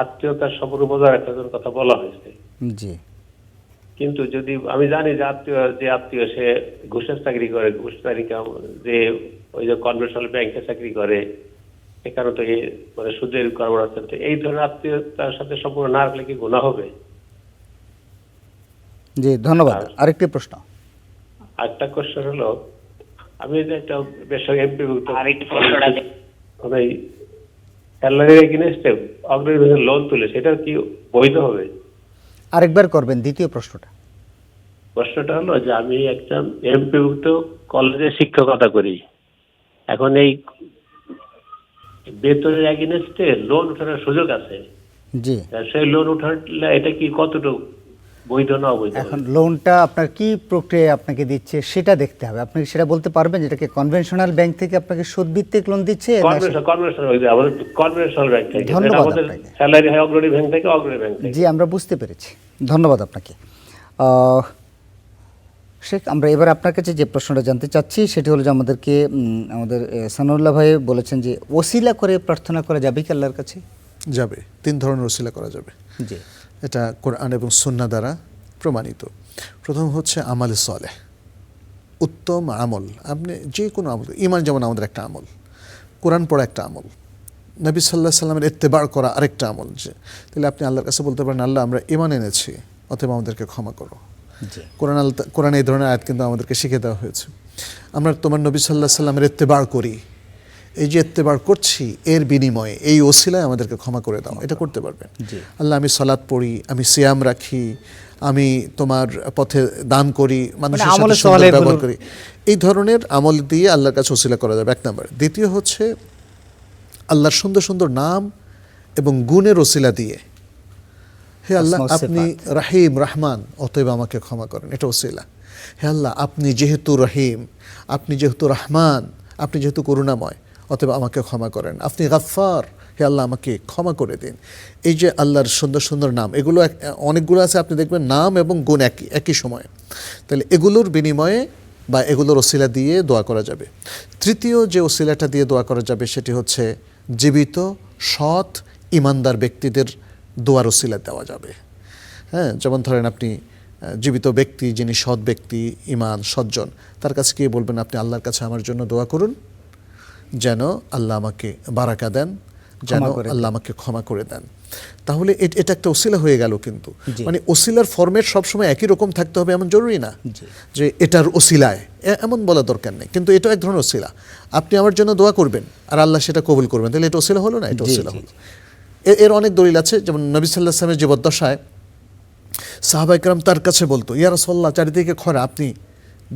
আত্মীয়তার সম্পর্ক বজায় রাখার কথা বলা হয়েছে, জি কিন্তু যদি আমি জানি যে আত্মীয় সে ঘুষের চাকরি করে, ঘুষ তালিকা যে ওই যে কনভেনশনাল ব্যাংকে চাকরি করে, এখানে তো মানে সুদের কারবার আছে, তো এই ধরনের আত্মীয়তার সাথে সম্পর্ক না রাখলে কি গুনাহ হবে? জি ধন্যবাদ। আরেকটি প্রশ্ন। আরেকটা কোশ্চেন হলো, আমি যে একটা বেসরকারি এমপিভুক্ত আরেকটি প্রশ্নটা মানে স্যালারির এগেইনস্টে অগ্রণী লোন তুলে, সেটা কি বৈধ হবে? আরেকবার করবেন দ্বিতীয় প্রশ্নটা। প্রশ্নটা হলো যে আমি একটা এমপিভুক্ত কলেজে শিক্ষকতা করি, এখন এই বেতনের এগেইনস্টে লোন ওঠানোর সুযোগ আছে, জি সেই লোন উঠালে এটা কি কতটুকু বৈধ না অবৈধ? এখন লোনটা আপনার কি প্রক্রিয়ায় আপনাকে দিচ্ছে সেটা দেখতে হবে। আপনি সেটা বলতে পারবেন যেটাকে কনভেনশনাল ব্যাংক থেকে আপনাকে সুদ ভিত্তিক লোন দিচ্ছে? কনভেনশনাল ব্যাংক থেকে, ধন্যবাদ আমাদের আপনাকে। স্যালারি হয় অগ্রণী ব্যাংক থেকে, অগ্রণী ব্যাংক থেকে। জি আমরা বুঝতে পেরেছি, ধন্যবাদ আপনাকে। শেখ, আমরা এবার আপনার কাছে যে প্রশ্নটা জানতে চাচ্ছি সেটি হলো যে আমাদের সানাউল্লাহ ভাই বলেছেন যে ওসিলা করে প্রার্থনা করা যাবে কি আল্লাহর কাছে? যাবে, 3 ধরনের ওসিলা করা যাবে। জি এটা কোরআন এবং সুন্নাহ দ্বারা প্রমাণিত। প্রথম হচ্ছে আমালে সালেহ, উত্তম আমল। আপনি যে কোনো আমল, ঈমান যেমন আমাদের একটা আমল, কোরআন পড়া একটা আমল, নবী সাল্লাল্লাহু আলাইহি সাল্লামের ইত্তেবা করা আরেকটা আমল। তাহলে আপনি আল্লাহর কাছে বলতে পারেন, আল্লাহ আমরা ঈমান এনেছি, অতএব আমাদেরকে ক্ষমা করো। জি কোরআনে এই ধরনের আয়াত কিন্তু আমাদেরকে শিখিয়ে দেওয়া হয়েছে। আমরা তোমার নবী সাল্লাল্লাহু আলাইহি সাল্লামের ইত্তেবা করি, এই যে ইত্তেবা করছি এর বিনিময়ে এই ওসিলায় আমাদেরকে ক্ষমা করে দাও, এটা করতে পারবেন। আল্লাহ আমি সালাত পড়ি, আমি সিয়াম রাখি, আমি তোমার পথে দান করি, মানুষের সাথে সুন্দর ব্যবহার করি, এই ধরনের আমল দিয়ে আল্লাহর কাছে ওসিলা করা যাবে, 1 নম্বর। দ্বিতীয় হচ্ছে আল্লাহর সুন্দর সুন্দর নাম এবং গুণের ওসিলা দিয়ে, হে আল্লাহ আপনি রাহিম রহমান, অতএব আমাকে ক্ষমা করেন, এটা ওসিলা। হে আল্লাহ আপনি যেহেতু রহিম, আপনি যেহেতু রহমান, আপনি যেহেতু করুণাময়, অতএব আমাকে ক্ষমা করেন। আপনি গাফফার, হে আল্লাহ আমাকে ক্ষমা করে দিন। এই যে আল্লাহর সুন্দর সুন্দর নাম, এগুলো অনেকগুলো আছে, আপনি দেখবেন নাম এবং গুণ একই সময়ে। তাহলে এগুলোর বিনিময়ে বা এগুলোর ওসিলা দিয়ে দোয়া করা যাবে। তৃতীয় যে ওসিলাটা দিয়ে দোয়া করা যাবে সেটি হচ্ছে জীবিত সৎ ইমানদার ব্যক্তিদের দোয়ার ওসিলা দেওয়া যাবে। হ্যাঁ, যেমন ধরেন আপনি জীবিত ব্যক্তি যিনি সৎ ব্যক্তি, ইমান সজ্জন, তার কাছে গিয়ে বলবেন আপনি আল্লাহর কাছে আমার জন্য দোয়া করুন যেন আল্লাহ আমাকে বারাকা দেন, যেন আল্লাহ আমাকে ক্ষমা করে দেন। তাহলে এটা একটা ওসিলা হয়ে গেল। কিন্তু মানে ওসিলার ফরম্যাট সবসময় একই রকম থাকতে হবে এমন জরুরি না যে এটার ওসিলায়, এমন বলা দরকার নেই। কিন্তু এটা এক ধরনের ওসিলা, আপনি আমার জন্য দোয়া করবেন আর আল্লাহ সেটা কবুল করবেন, তাহলে এটা ওসিলা হলো না? এটা ওসিলা হলো। এর অনেক দলিল আছে, যেমন নবী সাল্লাল্লাহু আলাইহি ওয়াসাল্লামের জীবদ্দশায় সাহাবায়ে কেরাম তার কাছে বলতো, ইয়া রাসূলুল্লাহ চারিদিকে খরা, আপনি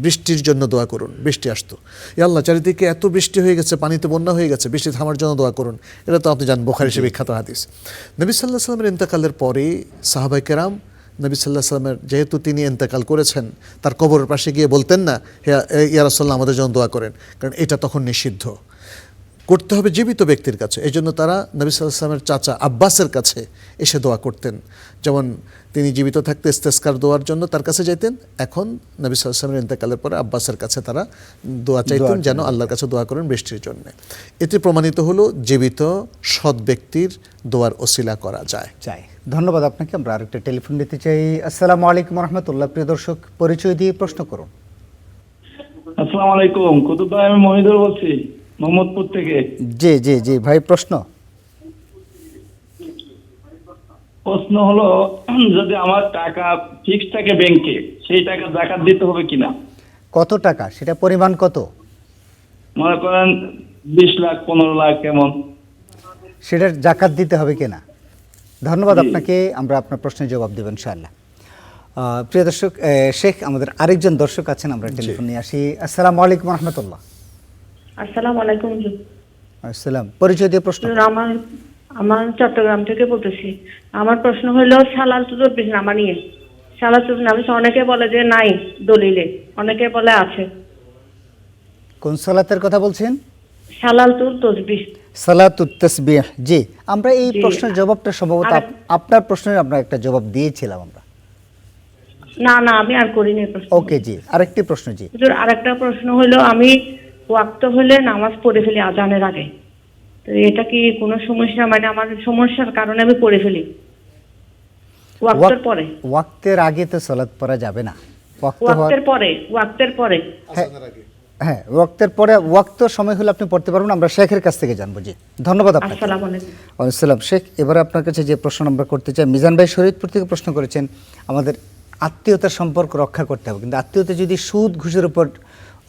বৃষ্টির জন্য দোয়া করুন। বৃষ্টি আসতো, ইয়া আল্লাহ চারিদিকে এত বৃষ্টি হয়ে গেছে, পানিতে বন্যা হয়ে গেছে, বৃষ্টি থামার জন্য দোয়া করুন। এটা তো আপনি জানেন, বুখারী শরীফে বিখ্যাত হাদিস। নবী সাল্লাল্লাহু আলাইহি ওয়াসাল্লামের ইন্তেকালের পরে সাহাবায়ে কেরাম নবী সাল্লাল্লাহু আলাইহি ওয়াসাল্লামের, যেহেতু তিনি ইন্তেকাল করেছেন, তার কবরের পাশে গিয়ে বলতেন না ইয়া রাসূলুল্লাহ আমাদের জন্য দোয়া করেন, কারণ এটা তখন নিষিদ্ধ, করতে হবে জীবিত ব্যক্তির কাছে। এই জন্য তারা নবী সাল্লাল্লাহু আলাইহি ওয়াসাল্লামের চাচা আব্বাসের কাছে এসে দোয়া করতেন। যেমন তিনি জীবিত থাকতে ইস্তেসকার দোয়ার জন্য তার কাছে যাইতেন, এখন নবী সাল্লাল্লাহু আলাইহি ওয়াসাল্লামের ইন্তেকালের পরে আব্বাসের কাছে তারা দোয়া চাইতেন যেন আল্লাহর কাছে দোয়া করেন বৃষ্টির জন্য। এতে প্রমাণিত হলো জীবিত সৎ ব্যক্তির দোয়ার ওসিলা করা যায়। ধন্যবাদ আপনাকে। আমরা আরেকটা টেলিফোন নিতে চাই। আসসালামু আলাইকুম রহমতুল্লাহ। প্রিয় দর্শক, পরিচয় দিয়ে প্রশ্ন করুন। আসসালামু আলাইকুম, কুতুব ভাই, আমি মহিদুর বলছি মোহাম্মদপুর থেকে। জি জি জি ভাই, প্রশ্ন হলো, যদি আমার টাকা ফিক্সড থাকে ব্যাংকে, সেই টাকা যাকাত দিতে হবে কিনা? কত টাকা, সেটা পরিমাণ কত? মনে করেন 20 লাখ 15 লাখ, কেমন সেটার জাকাত দিতে হবে কিনা? ধন্যবাদ আপনাকে। আমরা আপনার প্রশ্নের জবাব দেব ইনশাআল্লাহ। প্রিয় দর্শক, শেখ, আমাদের আরেকজন দর্শক আছেন, আমরা টেলিফোন নিয়ে আসি। আসসালামু আলাইকুম রহমতুল্লাহ। আসসালামু আলাইকুম। আসসালাম। পরিচয় দিয়ে প্রশ্ন। আমার চট্টগ্রাম থেকে বলতেছি। আমার প্রশ্ন হলো সালাতুল নামা নিয়ে। সালাতুল নামা অনেকে বলে যে নাই দলিলে, অনেকে বলে আছে। কোন সালাতের কথা বলছেন? সালাতুল তাসবিহ। সালাতুত তাসবিহ। জি, আমরা এই প্রশ্নের জবাবটা সম্ভবত আপনার প্রশ্নের আমরা একটা জবাব দিয়েছিলাম আমরা। না না, আমি আর করিনি প্রশ্ন। ওকে জি, আরেকটি প্রশ্ন জি। হুজুর, আরেকটা প্রশ্ন হলো, আমি ওয়াক্ত হলে নামাজ পড়ে ফেলি আজানের আগে, তো এটা কি কোনো সমস্যা? মানে আমার সমস্যার কারণে আমি পড়ে ফেলি ওয়াক্তের পরে। ওয়াক্তের আগে তো সালাত পড়া যাবে না। ওয়াক্তের পরে, ওয়াক্তের পরে। হ্যাঁ, ওয়াক্তের পরে, ওয়াক্ত সময় হলে আপনি পড়তে পারবেন। আমরা শেখের কাছ থেকে জানবো জি। ধন্যবাদ আপনাকে। আসসালামু আলাইকুম। আসসালাম শেখ। এবারে আপনার কাছে যে প্রশ্ন আমরা করতে চাই, মিজান ভাই শরীয়তপুর থেকে প্রশ্ন করেছেন, আমাদের আত্মীয়তার সম্পর্ক রক্ষা করতে হবে, কিন্তু আত্মীয়তা যদি সুদ ঘুষের উপর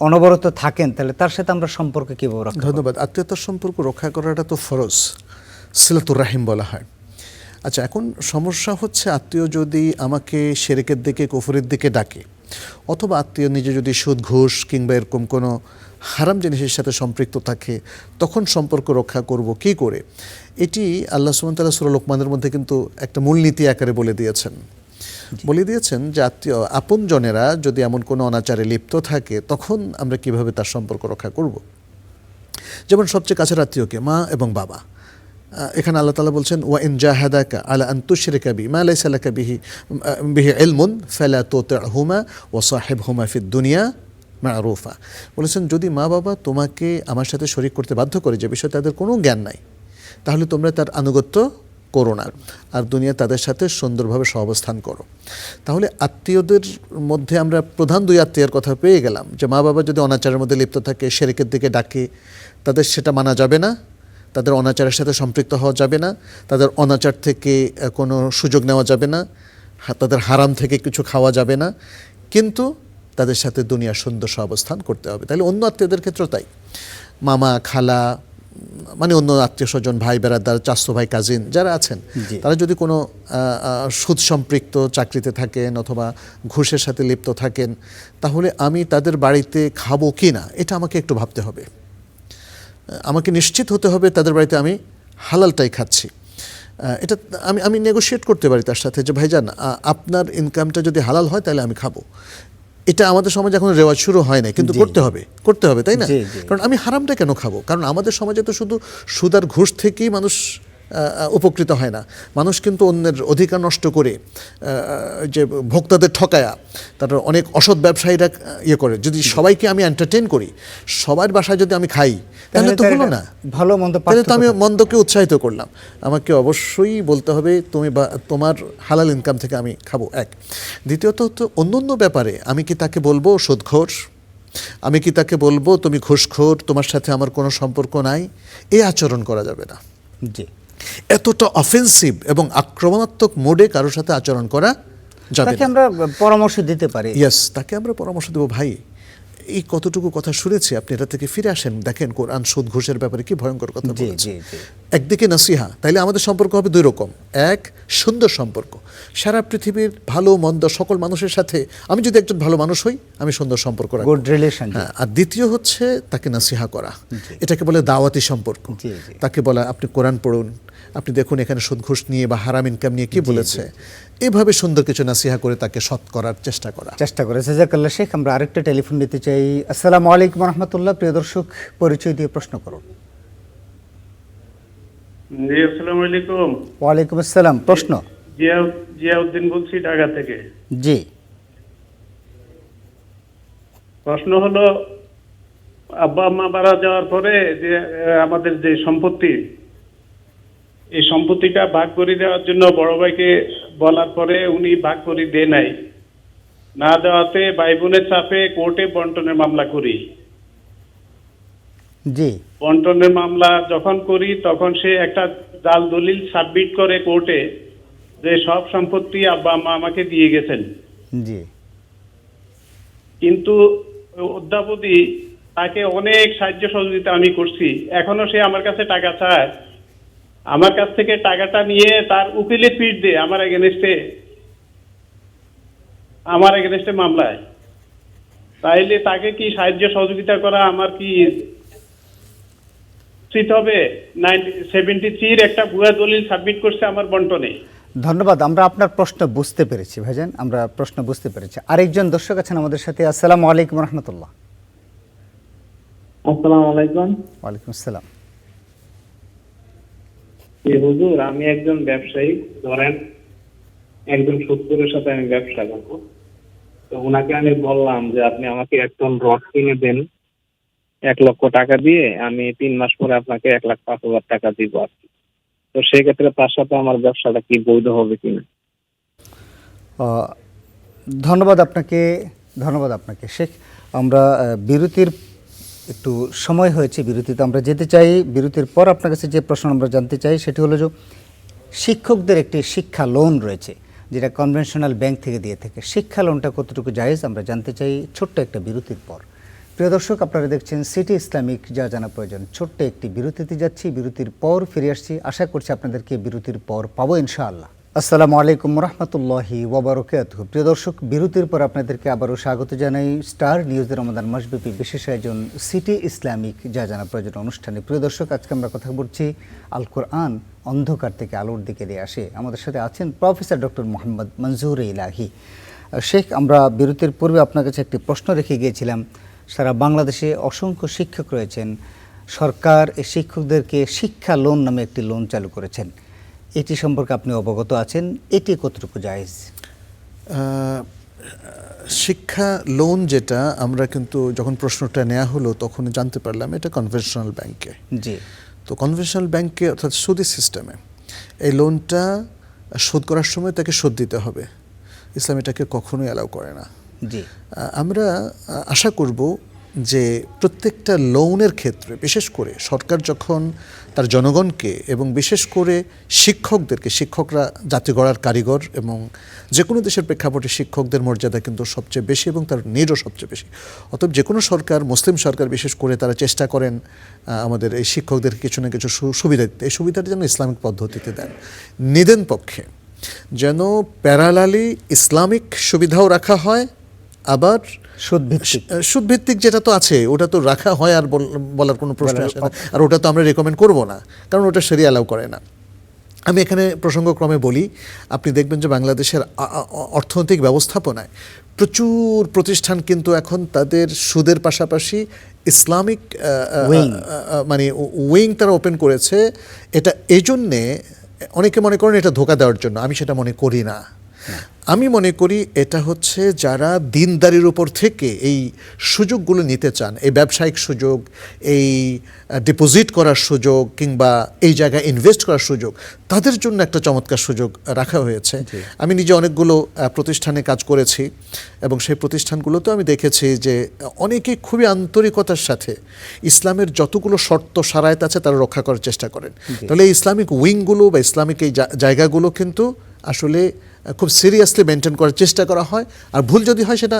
অনবরত থাকেন তাহলে তার সাথে আমরা সম্পর্ক কীভাবে রক্ষা করব? ধন্যবাদ। আত্মীয়তার সম্পর্ক রক্ষা করাটা তো ফরজ, সিলাতুর রাহিম বলা হয়। আচ্ছা, এখন সমস্যা হচ্ছে আত্মীয় যদি আমাকে শিরকের দিকে, কুফরের দিকে ডাকে, অথবা আত্মীয় নিজে যদি সুদ ঘুষ কিংবা এরকম কোনো হারাম জিনিসের সাথে সম্পৃক্ত থাকে, তখন সম্পর্ক রক্ষা করব কি করে? এটি আল্লাহ সুবহানাহু ওয়া তাআলা সূরা লোকমানের মধ্যে কিন্তু একটা মূলনীতি আকারে বলে দিয়েছেন যে আত্মীয় আপনজনেরা যদি এমন কোনো অনাচারে লিপ্ত থাকে, তখন আমরা কিভাবে তার সম্পর্ক রক্ষা করব। যেমন সবচেয়ে কাছের আত্মীয়কে মা এবং বাবা, এখানে আল্লাহ তাআলা বলছেন, ওয়া ইন জাহাদাকা আলা আন তুশরিকা বি মা লাইসা লাকা বিহি ইলমুন ফালা তুতি'হুমা ওয়া সাহিবহুমা ফিদ দুনিয়া মা'রুফা। বলেছেন, যদি মা বাবা তোমাকে আমার সাথে শরীক করতে বাধ্য করে যে বিষয়ে তাদের কোনো জ্ঞান নাই, তাহলে তোমরা তার আনুগত্য করো না, আর দুনিয়া তাদের সাথে সুন্দরভাবে সহাবস্থান করো। তাহলে আত্মীয়দের মধ্যে আমরা প্রধান দুই আত্মীয়ের কথা পেয়ে গেলাম, যে মা বাবা যদি অনাচারের মধ্যে লিপ্ত থাকে, শিরকের দিকে ডাকে, তাদের সেটা মানা যাবে না, তাদের অনাচারের সাথে সম্পৃক্ত হওয়া যাবে না, তাদের অনাচার থেকে কোনো সুযোগ নেওয়া যাবে না, তাদের হারাম থেকে কিছু খাওয়া যাবে না, কিন্তু তাদের সাথে দুনিয়ার সুন্দর সহাবস্থান করতে হবে। তাহলে অন্য আত্মীয়দের ক্ষেত্রেও তাই, মামা, খালা, মানে অন্য আত্মীয় স্বজন, ভাই বেড়াদার, চাচতো ভাই, কাজিন যারা আছেন, তারা যদি কোনো সুদ সম্পৃক্ত চাকরিতে থাকেন অথবা ঘুষের সাথে লিপ্ত থাকেন, তাহলে আমি তাদের বাড়িতে খাবো কি না এটা আমাকে একটু ভাবতে হবে। আমাকে নিশ্চিত হতে হবে তাদের বাড়িতে আমি হালালটাই খাচ্ছি। এটা আমি নেগোশিয়েট করতে পারি তার সাথে, যে ভাইজান আপনার ইনকামটা যদি হালাল হয় তাহলে আমি খাবো। এটা আমাদের সমাজে এখন রেওয়াজ শুরু হয় না, কিন্তু করতে হবে তাই না? কারণ আমি হারামটা কেন খাবো? কারণ আমাদের সমাজে তো শুধু সুদ আর ঘুষ থেকেই মানুষ উপকৃত হয় না, মানুষ কিন্তু অন্যের অধিকার নষ্ট করে, যে ভোক্তাদের ঠকায়া, তারপর অনেক অসৎ ব্যবসায়ীরা ইয়ে করে। যদি সবাইকে আমি এন্টারটেইন করি, সবার বাসায় যদি আমি খাই, তাহলে তো হলো না, ভালো মন্দ, তাহলে তো আমি মন্দকে উৎসাহিত করলাম। আমাকে অবশ্যই বলতে হবে তুমি তোমার হালাল ইনকাম থেকে আমি খাবো, এক। দ্বিতীয়ত হচ্ছে অন্য ব্যাপারে আমি কি তাকে বলবো সুদখোর, আমি কি তাকে বলবো তুমি ঘুষখোর, তোমার সাথে আমার কোনো সম্পর্ক নাই, এই আচরণ করা যাবে না। জি, এতটা অফেন্সিভ এবং আক্রমণাত্মক মোডে কারোর সাথে আচরণ করা যাবে না। তাকে আমরা পরামর্শ দিতে পারি। ইয়েস, তাকে আমরা পরামর্শ দেবো, ভাই এই কতটুকু কথা শুনেছি, আপনি এটা থেকে ফিরে আসেন, দেখেন কোরআন সুদ ঘুষের ব্যাপারে কি ভয়ঙ্কর কথা বলেছে। একদিকে নসিহা, তাইলে আমাদের সম্পর্ক হবে দুই রকম। এক, সুন্দর সম্পর্ক, সারা পৃথিবীর ভালো মন্দ সকল মানুষের সাথে আমি যদি একজন ভালো মানুষ হই, আমি সুন্দর সম্পর্ক রাখবো, গুড রিলেশন। হ্যাঁ। আর দ্বিতীয় হচ্ছে তাকে নসিহা করা, এটাকে বলে দাওয়াতি সম্পর্ক। তাকে বলা আপনি কোরআন পড়ুন, আপনি দেখুন এখানে সুদ ঘুষ নিয়ে বা হারাম ইনকাম নিয়ে কি বলেছে, এভাবে সুন্দর কিছু নসিহা করে তাকে সৎ করার চেষ্টা করা। জাযাকাল্লাহ শেখ। আমরা আরেকটা টেলিফোন নিতে চাই। আসসালামু আলাইকুম রাহমাতুল্লাহ। প্রিয় দর্শক, পরিচয় দিয়ে প্রশ্ন করুন। জি, আসসালামু আলাইকুম। ওয়ালাইকুম আসসালাম। প্রশ্ন? জিয়াউদ্দিন বলছি ঢাকা থেকে। জি। প্রশ্ন হলো, আব্বা আম্মা মারা যাওয়ার পরে যে আমাদের যে সম্পত্তি, এই সম্পত্তিটা ভাগ করে দেওয়ার জন্য বড় ভাইকে বলার পরে উনি ভাগ করে দেয় নাই, না দেওয়াতে ভাই বোনের চাপে কোর্টে বন্টনের মামলা করি। জি। বন্টনের মামলা যখন করি তখন সে একটা জাল দলিল সাবমিট করে কোর্টে যে সব সম্পত্তি আব্বা আম্মা আমাকে দিয়ে গেছেন। জি। কিন্তু অদ্যাবধি তাকে অনেক সাহায্য সহযোগিতা আমি করছি, এখনো সে আমার কাছে টাকা চায়। আমার কাছ থেকে টাকাটা নিয়ে তার উকিলের ফিস দিয়ে আমার এগেনস্টে মামলায়, তাইলে তাকে কি সাহায্য সহযোগিতা করা আমার কি উচিত হবে? 73 একটা ভুয়া দলিল সাবমিট করছে আমার বন্টনে। ধন্যবাদ। আমরা আপনার প্রশ্ন বুঝতে পেরেছি ভাইজান, আমরা প্রশ্ন বুঝতে পেরেছি। আরেকজন দর্শক আছেন আমাদের সাথে। আসসালামু আলাইকুম রাহমাতুল্লাহ। আসসালামু আলাইকুম। ওয়ালাইকুম আসসালাম। হুজুর, আমি একজন ব্যবসায়ী, ধরেন একজন সুদখোরের সাথে আমি ব্যবসা করব, তো ওনাকে আমি বললাম যে আপনি আমাকে 1 টন রড কিনে দেন 1 লক্ষ টাকা দিয়ে, আমি 3 মাস পরে আপনাকে 1,05,000 টাকা দিব আর কি। তো সেক্ষেত্রে তার সাথে আমার ব্যবসাটা কি বৈধ হবে কিনা? ধন্যবাদ আপনাকে শেখ। আমরা বিরতির একটু সময় হয়েছে, বিরতিতে আমরা যেতে চাই। বিরতির পর আপনার কাছে যে প্রশ্ন আমরা জানতে চাই সেটি হলো যে শিক্ষকদের একটি শিক্ষা লোন রয়েছে যেটা কনভেনশনাল ব্যাংক থেকে দিয়ে থাকে, শিক্ষা লোনটা কতটুকু জায়েজ আমরা জানতে চাই ছোট্ট একটা বিরতির পর। প্রিয় দর্শক, আপনারা দেখছেন সিটি ইসলামিক যা জানা প্রয়োজন। ছোট্ট একটি বিরতিতে যাচ্ছি, বিরতির পর ফিরে আসছি। আশা করছি আপনাদেরকে বিরতির পর পাবো ইনশাআল্লাহ। আসসালামু আলাইকুম রহমতুল্লাহি ওয়াবারাকাতুহু। প্রিয় দর্শক, বিরতির পর আপনাদেরকে আবারও স্বাগত জানাই স্টার নিউজের রমাদান মাসব্যাপী বিশেষ আয়োজন সিটি ইসলামিক যা জানা প্রয়োজন অনুষ্ঠানে। প্রিয় দর্শক, আজকে আমরা কথা বলছি আল কোরআন অন্ধকার থেকে আলোর দিকে নিয়ে আসে। আমাদের সাথে আছেন প্রফেসর ডক্টর মোহাম্মদ মনজুর ইলাহি। শেখ, আমরা বিরতির পূর্বে আপনার কাছে একটি প্রশ্ন রেখে গিয়েছিলাম। সারা বাংলাদেশে অসংখ্য শিক্ষক রয়েছেন, সরকার এই শিক্ষকদেরকে শিক্ষা লোন নামে একটি লোন চালু করেছেন, এটি সম্পর্কে আপনি অবগত আছেন? এটি কতটুকু জায়েজ? শিক্ষা লোন যেটা, আমরা কিন্তু যখন প্রশ্নটা নেওয়া হলো তখন জানতে পারলাম এটা কনভেনশনাল ব্যাংকে। জি। তো কনভেনশনাল ব্যাংকে অর্থাৎ সুদি সিস্টেমে এই লোনটা শোধ করার সময় তাকে শোধ দিতে হবে। ইসলাম এটাকে কখনোই অ্যালাউ করে না। জি। আমরা আশা করব যে প্রত্যেকটা লোনের ক্ষেত্রে বিশেষ করে সরকার যখন তার জনগণকে এবং বিশেষ করে শিক্ষকদেরকে, শিক্ষকরা জাতি গড়ার কারিগর এবং যে কোনো দেশের প্রেক্ষাপটে শিক্ষকদের মর্যাদা কিন্তু সবচেয়ে বেশি এবং তার নিডও সবচেয়ে বেশি। অতএব যে কোনো সরকার, মুসলিম সরকার বিশেষ করে, তারা চেষ্টা করেন আমাদের এই শিক্ষকদের কিছু না কিছু সুবিধা দিতে। এই সুবিধাটা যেন ইসলামিক পদ্ধতিতে দেন, নিদেন পক্ষে যেন প্যারালালি ইসলামিক সুবিধাও রাখা হয়, আবার সুদভিত্তিক যেটা তো আছে ওটা তো রাখা হয়, আর বলার কোনো প্রশ্ন আসে না। আর ওটা তো আমরা রেকমেন্ড করব না, কারণ ওটা শরিয়া অ্যালাউ করে না। আমি এখানে প্রসঙ্গক্রমে বলি, আপনি দেখবেন যে বাংলাদেশের অর্থনৈতিক ব্যবস্থাপনায় প্রচুর প্রতিষ্ঠান কিন্তু এখন তাদের সুদের পাশাপাশি ইসলামিক মানে উইং তারা ওপেন করেছে। এটা এই জন্যে অনেকে মনে করেন এটা ধোঁকা দেওয়ার জন্য, আমি সেটা মনে করি না। আমি মনে করি এটা হচ্ছে যারা দিনদারির উপর থেকে এই সুযোগগুলো নিতে চান, এই ব্যবসায়িক সুযোগ, এই ডিপোজিট করার সুযোগ কিংবা এই জায়গায় ইনভেস্ট করার সুযোগ, তাদের জন্য একটা চমৎকার সুযোগ রাখা হয়েছে। আমি নিজে অনেকগুলো প্রতিষ্ঠানে কাজ করেছি এবং সেই প্রতিষ্ঠানগুলোতেও আমি দেখেছি যে অনেকে খুবই আন্তরিকতার সাথে ইসলামের যতগুলো শর্ত শারায়েত আছে তারা রক্ষা করার চেষ্টা করেন। তাহলে এই ইসলামিক উইংগুলো বা ইসলামিক এই জায়গাগুলো কিন্তু আসলে খুব সিরিয়াসলি মেনটেন করার চেষ্টা করা হয়, আর ভুল যদি হয় সেটা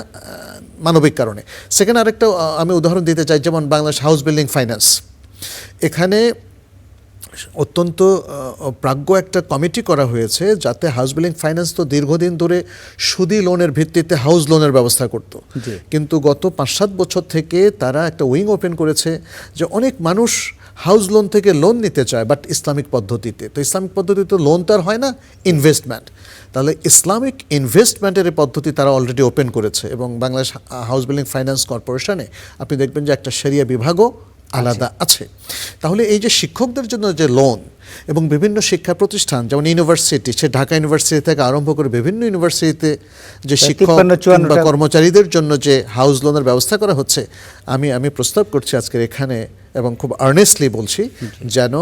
মানবিক কারণে। সেকেন্ড আরেকটা আমি উদাহরণ দিতে চাই, যেমন বাংলাদেশ হাউস বিল্ডিং ফাইন্যান্স, এখানে অত্যন্ত প্রাজ্ঞ একটা কমিটি করা হয়েছে যাতে হাউস বিল্ডিং ফাইন্যান্স তো দীর্ঘদিন ধরে সুদি লোনের ভিত্তিতে হাউস লোনের ব্যবস্থা করত, কিন্তু গত 5-7 বছর থেকে তারা একটা উইং ওপেন করেছে যে অনেক মানুষ হাউস লোন থেকে লোন নিতে চায় বাট ইসলামিক পদ্ধতিতে। তো ইসলামিক পদ্ধতিতে লোন তো আর হয় না, ইনভেস্টমেন্ট। তাহলে ইসলামিক ইনভেস্টমেন্টের এই পদ্ধতি তারা অলরেডি ওপেন করেছে এবং বাংলাদেশ হাউস বিল্ডিং ফাইন্যান্স কর্পোরেশনে আপনি দেখবেন যে একটা শরিয়া বিভাগও আলাদা আছে। তাহলে এই যে শিক্ষকদের জন্য যে লোন এবং বিভিন্ন শিক্ষা প্রতিষ্ঠান যেমন ইউনিভার্সিটি, সে ঢাকা ইউনিভার্সিটি থেকে আরম্ভ করে বিভিন্ন ইউনিভার্সিটিতে যে শিক্ষক বা কর্মচারীদের জন্য যে হাউস লোনের ব্যবস্থা করা হচ্ছে, আমি প্রস্তাব করছি আজকের এখানে এবং খুব আর্নেস্টলি বলছি, যেন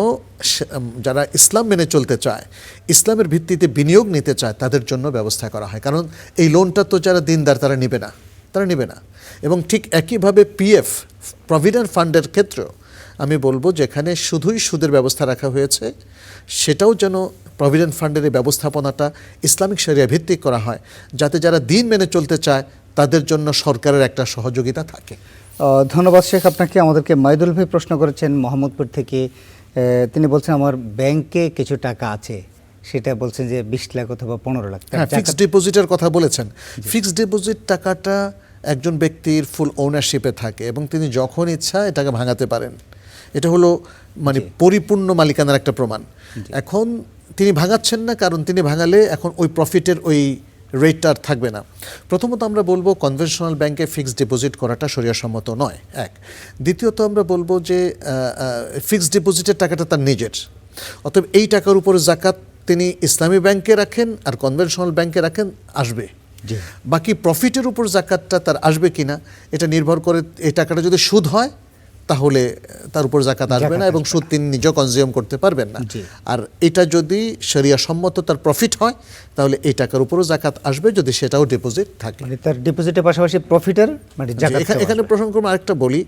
যারা ইসলাম মেনে চলতে চায়, ইসলামের ভিত্তিতে বিনিয়োগ নিতে চায়, তাদের জন্য ব্যবস্থা করা হয়। কারণ এই লোনটা তো যারা দিনদার তারা নেবে না। এবং ঠিক একইভাবে পিএফ, প্রভিডেন্ট ফান্ডের ক্ষেত্রেও আমি বলবো যেখানে শুধুই সুদের ব্যবস্থা রাখা হয়েছে, সেটাও যেন প্রভিডেন্ট ফান্ডের এই ব্যবস্থাপনাটা ইসলামিক শরিয়া ভিত্তিক করা হয়, যাতে যারা দিন মেনে চলতে চায় তাদের জন্য সরকারের একটা সহযোগিতা থাকে। ধন্যবাদ শেখ আপনাকে। আমাদেরকে মাইদুল ভাই প্রশ্ন করেছেন মোহাম্মদপুর থেকে। তিনি বলছেন আমার ব্যাংকে কিছু টাকা আছে, সেটা বলছেন যে 20 লাখ অথবা 15 লাখ। ফিক্সড ডিপোজিটের কথা বলেছেন। ফিক্সড ডিপোজিট টাকাটা একজন ব্যক্তির ফুল ওনারশিপে থাকে এবং তিনি যখন ইচ্ছা এটাকে ভাঙাতে পারেন। এটা হলো মানে পরিপূর্ণ মালিকানার একটা প্রমাণ। এখন তিনি ভাঙাচ্ছেন না, কারণ তিনি ভাঙালে এখন ওই প্রফিটের ওই রেটটা আর থাকবে না। প্রথমত আমরা বলবো কনভেনশনাল ব্যাংকে ফিক্সড ডিপোজিট করাটা শরিয়াসম্মত নয়, এক। দ্বিতীয়ত আমরা বলবো যে ফিক্সড ডিপোজিটের টাকাটা তার নিজের, অতএব এই টাকার উপর জাকাত তিনি ইসলামী ব্যাংকে রাখেন আর কনভেনশনাল ব্যাংকে রাখেন, আসবে জি। বাকি প্রফিটের উপর জাকাতটা তার আসবে কিনা এটা নির্ভর করে, এই টাকাটা যদি সুদ হয় তাহলে তার উপর জাকাত আসবে না এবং সুদ তিনি নিজেও কনজিউম করতে পারবেন না। জি। আর এটা যদি শরিয়া সম্মত তার প্রফিট হয় তাহলে এই টাকার উপরও জাকাত আসবে যদি সেটাও ডিপোজিট থাকে। মানে তার ডিপোজিটের পাশাপাশি প্রফিটের মানে জাকাত এখানে প্রসঙ্গ করে আরেকটা বলি,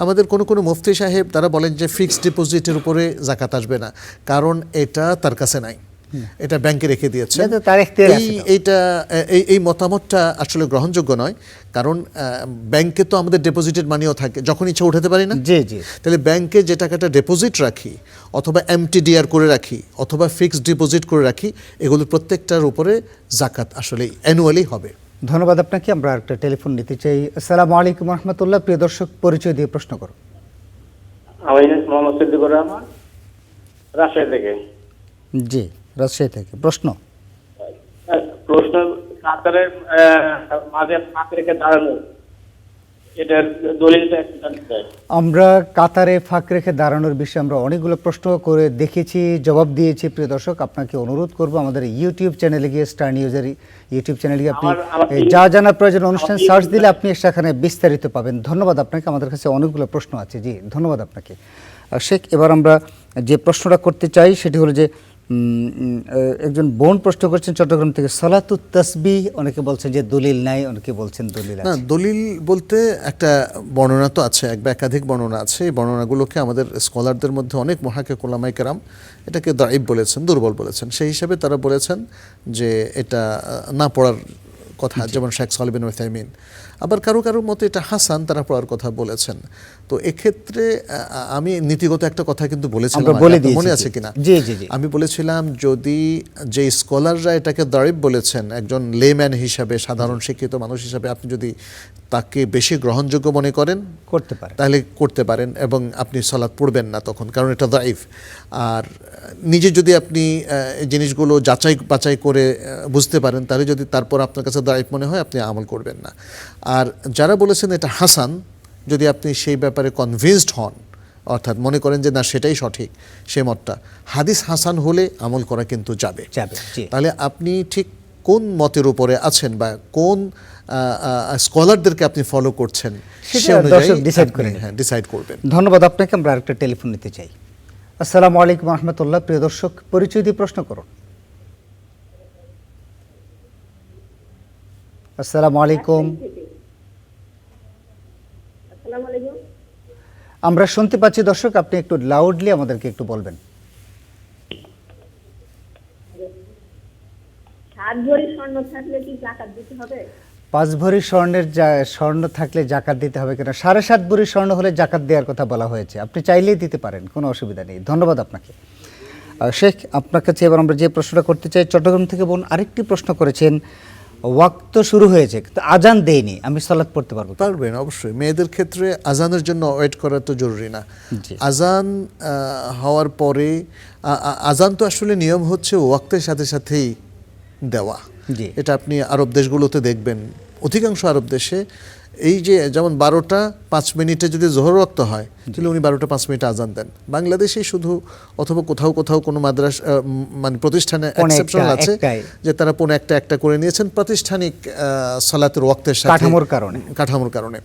আমাদের কোনো মুফতি সাহেব তারা বলেন যে ফিক্সড ডিপোজিটের উপরে জাকাত আসবে না, কারণ এটা তার কাছে নাই, এটা ব্যাংকে রেখে দিয়েছে। এই মতামতটা আসলে গ্রহণযোগ্য নয়, কারণ ব্যাংকে তো আমাদের ডিপোজিটেড মানিও থাকে, যখন ইচ্ছা উঠাতে পারি না। জি জি। তাহলে ব্যাংকে যে টাকাটা ডিপোজিট রাখি অথবা এমটিডিআর করে রাখি অথবা ফিক্সড ডিপোজিট করে রাখি, এগুলোর প্রত্যেকটার উপরে জাকাত আসলে অ্যানুয়ালি হবে। ধন্যবাদ আপনাকে। আমরা একটা টেলিফোন নিতে চাই। আসসালামু আলাইকুম রহমতুল্লাহ। প্রিয় দর্শক, পরিচয় দিয়ে প্রশ্ন করো। আমি মোহাম্মদ সিদ্দিকুর রহমান, রাজশাহী থেকে। জি, রাজশাহী থেকে। প্রশ্ন কাতারের মাঝে ফাঁক রেখে দাঁড়ানো, এটার দলিলটা একটু জানতে চাই। আমরা কাতারে ফাঁক রেখে দাঁড়ানোর বিষয়ে আমরা অনেকগুলো প্রশ্ন করে দেখেছি, জবাব দিয়েছি। প্রিয় দর্শক, আপনাকে অনুরোধ করব আমাদের ইউটিউব চ্যানেলে গিয়ে, স্টার নিউজের ইউটিউব চ্যানেলে গিয়ে আপনি যা জানা প্রয়োজন অনুষ্ঠান সার্চ দিলে আপনি সেখানে বিস্তারিত পাবেন। ধন্যবাদ আপনাকে। আমাদের কাছে অনেকগুলো প্রশ্ন আছে। জি, ধন্যবাদ আপনাকে। শেখ, এবার আমরা যে প্রশ্নটা করতে চাই সেটি হলো যে একজন বোন প্রশ্ন করছেন চট্টগ্রাম থেকে, সালাতুত তাসবিহ অনেকে বলছেন যে দলিল নাই, অনেকে বলছেন দলিল আছে। না, দলিল বলতে একটা বর্ণনা তো আছে, এক বা একাধিক বর্ণনা আছে। এই বর্ণনাগুলোকে আমাদের স্কলারদের মধ্যে অনেক মুহাক্কিক উলামায়ে কেরাম এটাকে দাঈফ বলেছেন, দুর্বল বলেছেন। সেই হিসাবে তারা বলেছেন যে এটা না পড়ার কথা, যেমন শেখ সালেহ বিন উসাইমিন। আবার কারো মতে এটা হাসান, তারা পড়ার কথা বলেছেন। তো এক্ষেত্রে আমি নীতিগত একটা কথা কিন্তু বলেছিলাম, মনে আছে কিনা? জি জি জি। আমি বলেছিলাম যদি যে স্কলাররা এটাকে দাঈফ বলেছেন, একজন লেম্যান হিসাবে, সাধারণ শিক্ষিত মানুষ হিসাবে আপনি যদি তাকে বেশি গ্রহণযোগ্য মনে করেন করতে পারেন, তাহলে করতে পারেন এবং আপনি সালাত পড়বেন না তখন, কারণ এটা দাঈফ। আর নিজে যদি আপনি জিনিসগুলো যাচাই বাছাই করে বুঝতে পারেন, তাহলে যদি তারপর আপনার কাছে দাঈফ মনে হয় আপনি আমল করবেন না। আর যারা বলেছেন এটা হাসান, যদি আপনি সেই ব্যাপারে কনভিন্সড হন, অর্থাৎ মনে করেন যে না সেটাই সঠিক, সে মতটা হাদিস হাসান হলে আমল করা কিন্তু যাবে। তাহলে আপনি ঠিক কোন মতের উপরে আছেন বা কোন স্কলারদেরকে আপনি ফলো করছেন সে অনুযায়ী ডিসাইড করবেন। ধন্যবাদ আপনাকে। আমরা আরেকটা টেলিফোন নিতে চাই। আসসালামু আলাইকুম রহমতুল্লাহ। প্রিয় দর্শক, পরিচয় দিয়ে প্রশ্ন করুন। আসসালামু আলাইকুম। আমরা শুনতে পাচ্ছি দর্শক, আপনি একটু লাউডলি আমাদেরকে একটু বলবেন। 7 ভরি স্বর্ণ থাকলে কি যাকাত দিতে হবে? 5 ভরি স্বর্ণ থাকলে জাকাত দিতে হবে কিনা? 7.5 ভরি স্বর্ণ হলে জাকাত দেওয়ার কথা বলা হয়েছে। আপনি চাইলেই দিতে পারেন, কোনো অসুবিধা নেই। ধন্যবাদ আপনাকে। শেখ, আপনার কাছে এবার আমরা যে প্রশ্নটা করতে চাই, চট্টগ্রাম থেকে বোন আরেকটি প্রশ্ন করেছেন, ওয়াক্ত শুরু হয়েছে কিন্তু আজান দেয়নি, আমি সালাত পড়তে পারবো? পারবেন, অবশ্যই। মেয়েদের ক্ষেত্রে আজানের জন্য ওয়েট করা তো জরুরি না। আজান হওয়ার পরে, আজান তো আসলে নিয়ম হচ্ছে ওয়াক্তের সাথে সাথেই দেওয়া। এটা আপনি আরব দেশগুলোতে দেখবেন, অধিকাংশ আরব দেশে এই যে যেমন 12টা 5 মিনিটে যদি জোহর ওয়াক্ত হয় তাহলে উনি 12টা 5 মিনিটে আজান দেন। বাংলাদেশে শুধু অথবা কোথাও কোনো মাদ্রাসা মানে প্রতিষ্ঠানে এক্সেপশন আছে যে তারা 1:45 করে নিয়েছেন প্রাতিষ্ঠানিক সালাতের ওয়াক্তের সাথে কাঠামোর কারণে।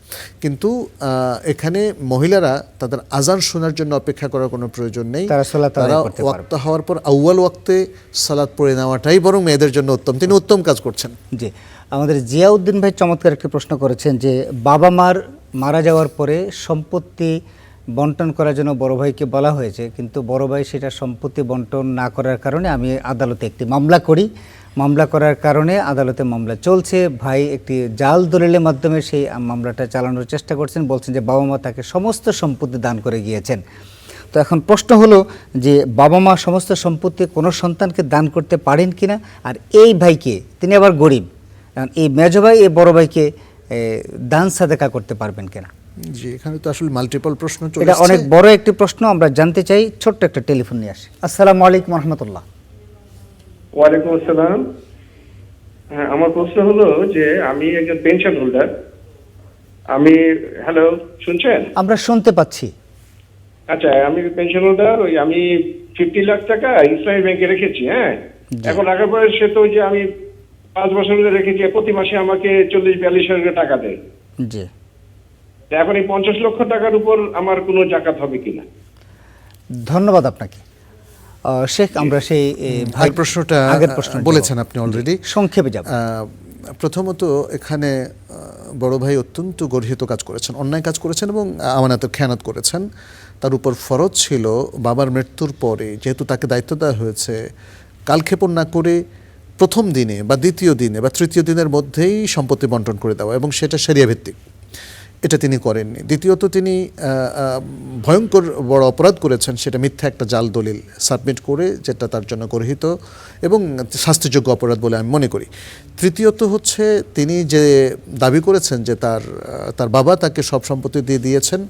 কিন্তু এখানে মহিলারা তাদের আজান শোনার জন্য অপেক্ষা করার কোনো প্রয়োজন নেই। তারা ওয়াক্ত হওয়ার পর আউয়াল ওয়াক্তে সালাত পড়ে নেওয়াটাই বরং মেয়েদের জন্য উত্তম। তিনি উত্তম কাজ করছেন। জি, আমাদের জিয়াউদ্দিন ভাই চমৎকার একটি প্রশ্ন করেছেন যে বাবা মার মারা যাওয়ার পরে সম্পত্তি বন্টন করার জন্য বড় ভাইকে বলা হয়েছে, কিন্তু বড় ভাই সেটা সম্পত্তি বন্টন না করার কারণে আমি আদালতে একটি মামলা করি। মামলা করার কারণে আদালতে মামলা চলছে। ভাই একটি জাল দলিলের মাধ্যমে সেই মামলাটা চালানোর চেষ্টা করছেন, বলছেন যে বাবা মা তাকে সমস্ত সম্পত্তি দান করে গিয়েছেন। তো এখন প্রশ্ন হলো যে বাবা মা সমস্ত সম্পত্তি কোনো সন্তানকে দান করতে পারেন কিনা, আর এই ভাইকে, তিনি আবার গরিব, এই মেজো ভাই এই বড় ভাইকে দান সাদেকা করতে পারবেন কিনা? জি, এখানে তো আসলে মাল্টিপল প্রশ্ন চলে আসছে। এটা অনেক বড় একটি প্রশ্ন, আমরা জানতে চাই। ছোট্ট একটা টেলিফোন নিয়ে আসি। আসসালামু আলাইকুম রহমতুল্লাহ। ওয়ালাইকুম আসসালাম। হ্যাঁ, আমার প্রশ্ন হলো যে আমি একজন পেনশন হোল্ডার। হ্যালো, শুনছেন? আমরা শুনতে পাচ্ছি। আচ্ছা, আমি পেনশন হোল্ডার। আমি 50 লাখ টাকা ইসলামী ব্যাংকে রেখেছি। হ্যাঁ, এখন আগে পরে সে তো যে আমি 5 বছর ধরে রেখেছি, প্রতি মাসে আমাকে 40-42 টাকা দেয়। জি, তা এখন এই 50 লক্ষ টাকার উপর আমার কোনো জাকাত হবে কিনা? ধন্যবাদ আপনাকে। শেখ, আমরা সেই আগের প্রশ্নটা বলেছেন আপনি অলরেডি, সংক্ষেপে যাব। প্রথমত এখানে বড় ভাই অত্যন্ত গর্হিত কাজ করেছেন, অন্যায় কাজ করেছেন এবং আমানতের খেয়ানত করেছেন। তার উপর ফরজ ছিল বাবার মৃত্যুর পরে, যেহেতু তাকে দায়িত্ব দেওয়া হয়েছে, কালক্ষেপণ না করে প্রথম দিনে বা দ্বিতীয় দিনে বা তৃতীয় দিনের মধ্যেই সম্পত্তি বন্টন করে দেওয়া, এবং সেটা শরিয়া ভিত্তিক। এটা তিনি করেননি। দ্বিতীয়ত তিনি ভয়ঙ্কর বড় অপরাধ করেছেন, সেটা মিথ্যা একটা জাল দলিল সাবমিট করে, যেটা তার জন্য গর্হিত এবং শাস্তিযোগ্য অপরাধ বলে আমি মনে করি। তৃতীয়ত হচ্ছে তিনি যে দাবি করেছেন যে তার বাবা তাকে সব সম্পত্তি দিয়ে দিয়েছেন,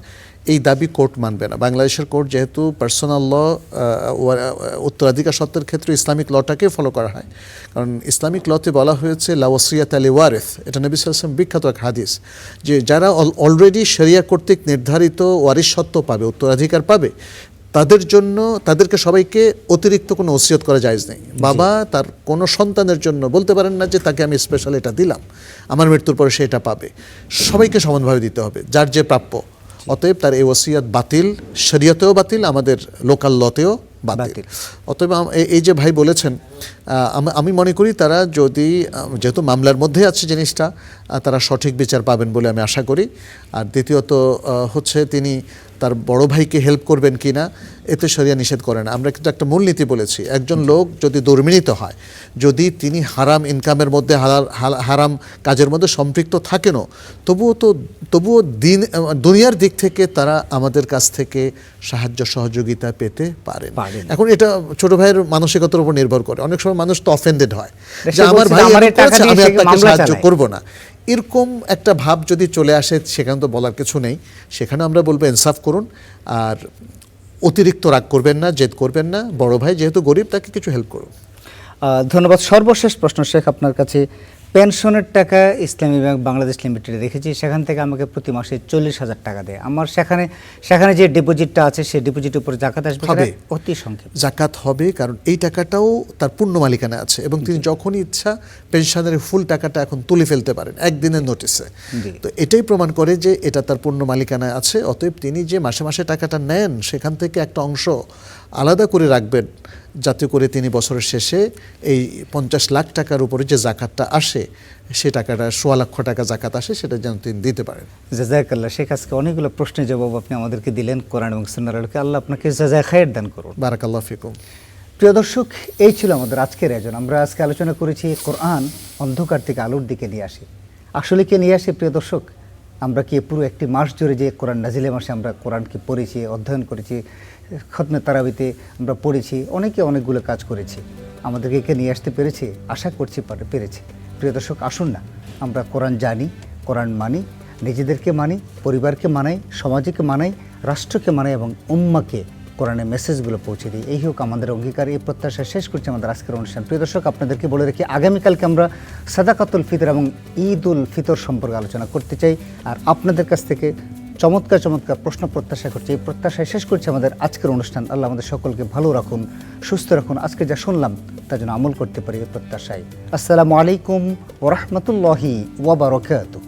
এই দাবি কোর্ট মানবে না। বাংলাদেশের কোর্ট যেহেতু পার্সোনাল ল, উত্তরাধিকার সত্ত্বের ক্ষেত্রে ইসলামিক লটাকে ফলো করা হয়, কারণ ইসলামিক লতে বলা হয়েছে লা ওয়াসিয়াত আলি ওয়ারিস, এটা নবী সাল্লাল্লাহু আলাইহি ওয়াসাল্লাম বিখ্যাত এক হাদিস, যে যারা অলরেডি শরিয়া কর্তৃক নির্ধারিত ওয়ারিশত্ব পাবে, উত্তরাধিকার পাবে, তাদের জন্য তাদেরকে সবাইকে অতিরিক্ত কোনো ওসিয়ত করা জায়েজ নেই। বাবা তার কোনো সন্তানের জন্য বলতে পারেন না যে তাকে আমি স্পেশাল এটা দিলাম, আমার মৃত্যুর পরে সে এটা পাবে। সবাইকে সমানভাবে দিতে হবে, যার যে প্রাপ্য। অতএব তার এই ওসিয়ত বাতিল, শরিয়তেও বাতিল, আমাদের লোকাল লতেও বাতিল। অতএব এই যে ভাই বলেছেন, আমি মনে করি তারা যদি, যেহেতু মামলার মধ্যে আছে জিনিসটা, তারা সঠিক বিচার পাবেন বলে আমি আশা করি। আর দ্বিতীয়ত হচ্ছে তিনি তার বড় ভাইকে হেল্প করবেন কিনা, এতে শরিয়া নিষেধ করে না। আমরা কিন্তু একটা মূলনীতি বলেছি, একজন লোক যদি দুর্বিনীত হয়, যদি হারাম ইনকামের মধ্যে, হারাম কাজের মধ্যে সম্পৃক্ত থাকেনও, তবুও দুনিয়ার দিক থেকে তারা আমাদের কাছ থেকে সাহায্য সহযোগিতা পেতে পারেন। এখন এটা ছোট ভাইয়ের মানসিকতার উপর নির্ভর করে। অনেক সময় মানুষ তো অফেন্ডেড হয় যে আমার ভাই আমি আপনাকে সাহায্য করব না, এরকম একটা ভাব যদি চলে আসে, সেখানে তো বলার কিছু নেই। সেখানে আমরা বলবো ইনসাফ করুন, আর অতিরিক্ত রাগ করবেন না, জেদ করবেন না। বড় ভাই যেহেতু গরিব, তাকে কিছু হেল্প করুন। ধন্যবাদ। সর্বশেষ প্রশ্ন শেখ আপনার কাছে, পেনশনের টাকা ইসলামী ব্যাংক বাংলাদেশ লিমিটেডে রেখেছি, সেখান থেকে আমাকে প্রতি মাসে 40,000 টাকা দেয়। আমার সেখানে যে ডিপোজিটটা আছে, সেই ডিপোজিটের উপর জাকাত আসবে? অতি সংক্ষেপে জাকাত হবে, কারণ এই টাকাটাও তার পূর্ণ মালিকানা আছে, এবং তিনি যখনই ইচ্ছা পেনশনের ফুল টাকাটা এখন তুলে ফেলতে পারেন একদিনের নোটিসে। তো এটাই প্রমাণ করে যে এটা তার পূর্ণ মালিকানায় আছে। অতএব তিনি যে মাসে মাসে টাকাটা নেন, সেখান থেকে একটা অংশ আলাদা করে রাখবেন, যাতে করে তিনি বছরের শেষে এই 50 লাখ টাকার উপরে যে জাকাতটা আসে, সে টাকাটা 1.25 লক্ষ টাকা জাকাত আসে, সেটা যেন তিনি দিতে পারেন। জাযাকাল্লাহ। শেখ, আজকে অনেকগুলো প্রশ্নের জবাব আপনি আমাদেরকে দিলেন কোরআন এবং সুন্নাহর আলোকে। আল্লাহ আপনাকে জাযায়ে খায়ের দান করুন। বারাকাল্লাহু ফিকুম। প্রিয় দর্শক, এই ছিল আমাদের আজকের আয়োজন। আমরা আজকে আলোচনা করেছি কোরআন অন্ধকার থেকে আলোর দিকে নিয়ে আসে। আসলে কে নিয়ে আসে প্রিয় দর্শক? আমরা কি পুরো একটি মাস জুড়ে যে কোরআন নাজিলের মাসে আমরা কোরআনকে পড়েছি, অধ্যয়ন করেছি, খতমে তারাবিতে আমরা পড়েছি, অনেকগুলো কাজ করেছি, আমাদেরকে কে নিয়ে আসতে পেরেছি? আশা করছি পেরেছি। প্রিয় দর্শক, আসুন না আমরা কোরআন জানি, কোরআন মানি, নিজেদেরকে মানি, পরিবারকে মানাই, সমাজকে মানাই, রাষ্ট্রকে মানাই এবং উম্মাকে কোরআনের মেসেজগুলো পৌঁছে দিই। এই হোক আমাদের অঙ্গীকার। এই প্রত্যাশা শেষ করছি আমাদের আজকের অনুষ্ঠান। প্রিয় দর্শক, আপনাদেরকে বলে রাখি, আগামীকালকে আমরা সাদাকাতুল ফিতর এবং ঈদ উল ফিতর সম্পর্কে আলোচনা করতে চাই, আর আপনাদের কাছ থেকে চমৎকার প্রশ্ন প্রত্যাশা করছি। এই প্রত্যাশায় শেষ করছি আমাদের আজকের অনুষ্ঠান। আল্লাহ আমাদের সকলকে ভালো রাখুন, সুস্থ রাখুন। আজকে যা শুনলাম তা যেন আমল করতে পারি, এই প্রত্যাশায়। আসসালামু আলাইকুম ওয়া রাহমাতুল্লাহি ওয়া বারাকাতুহু।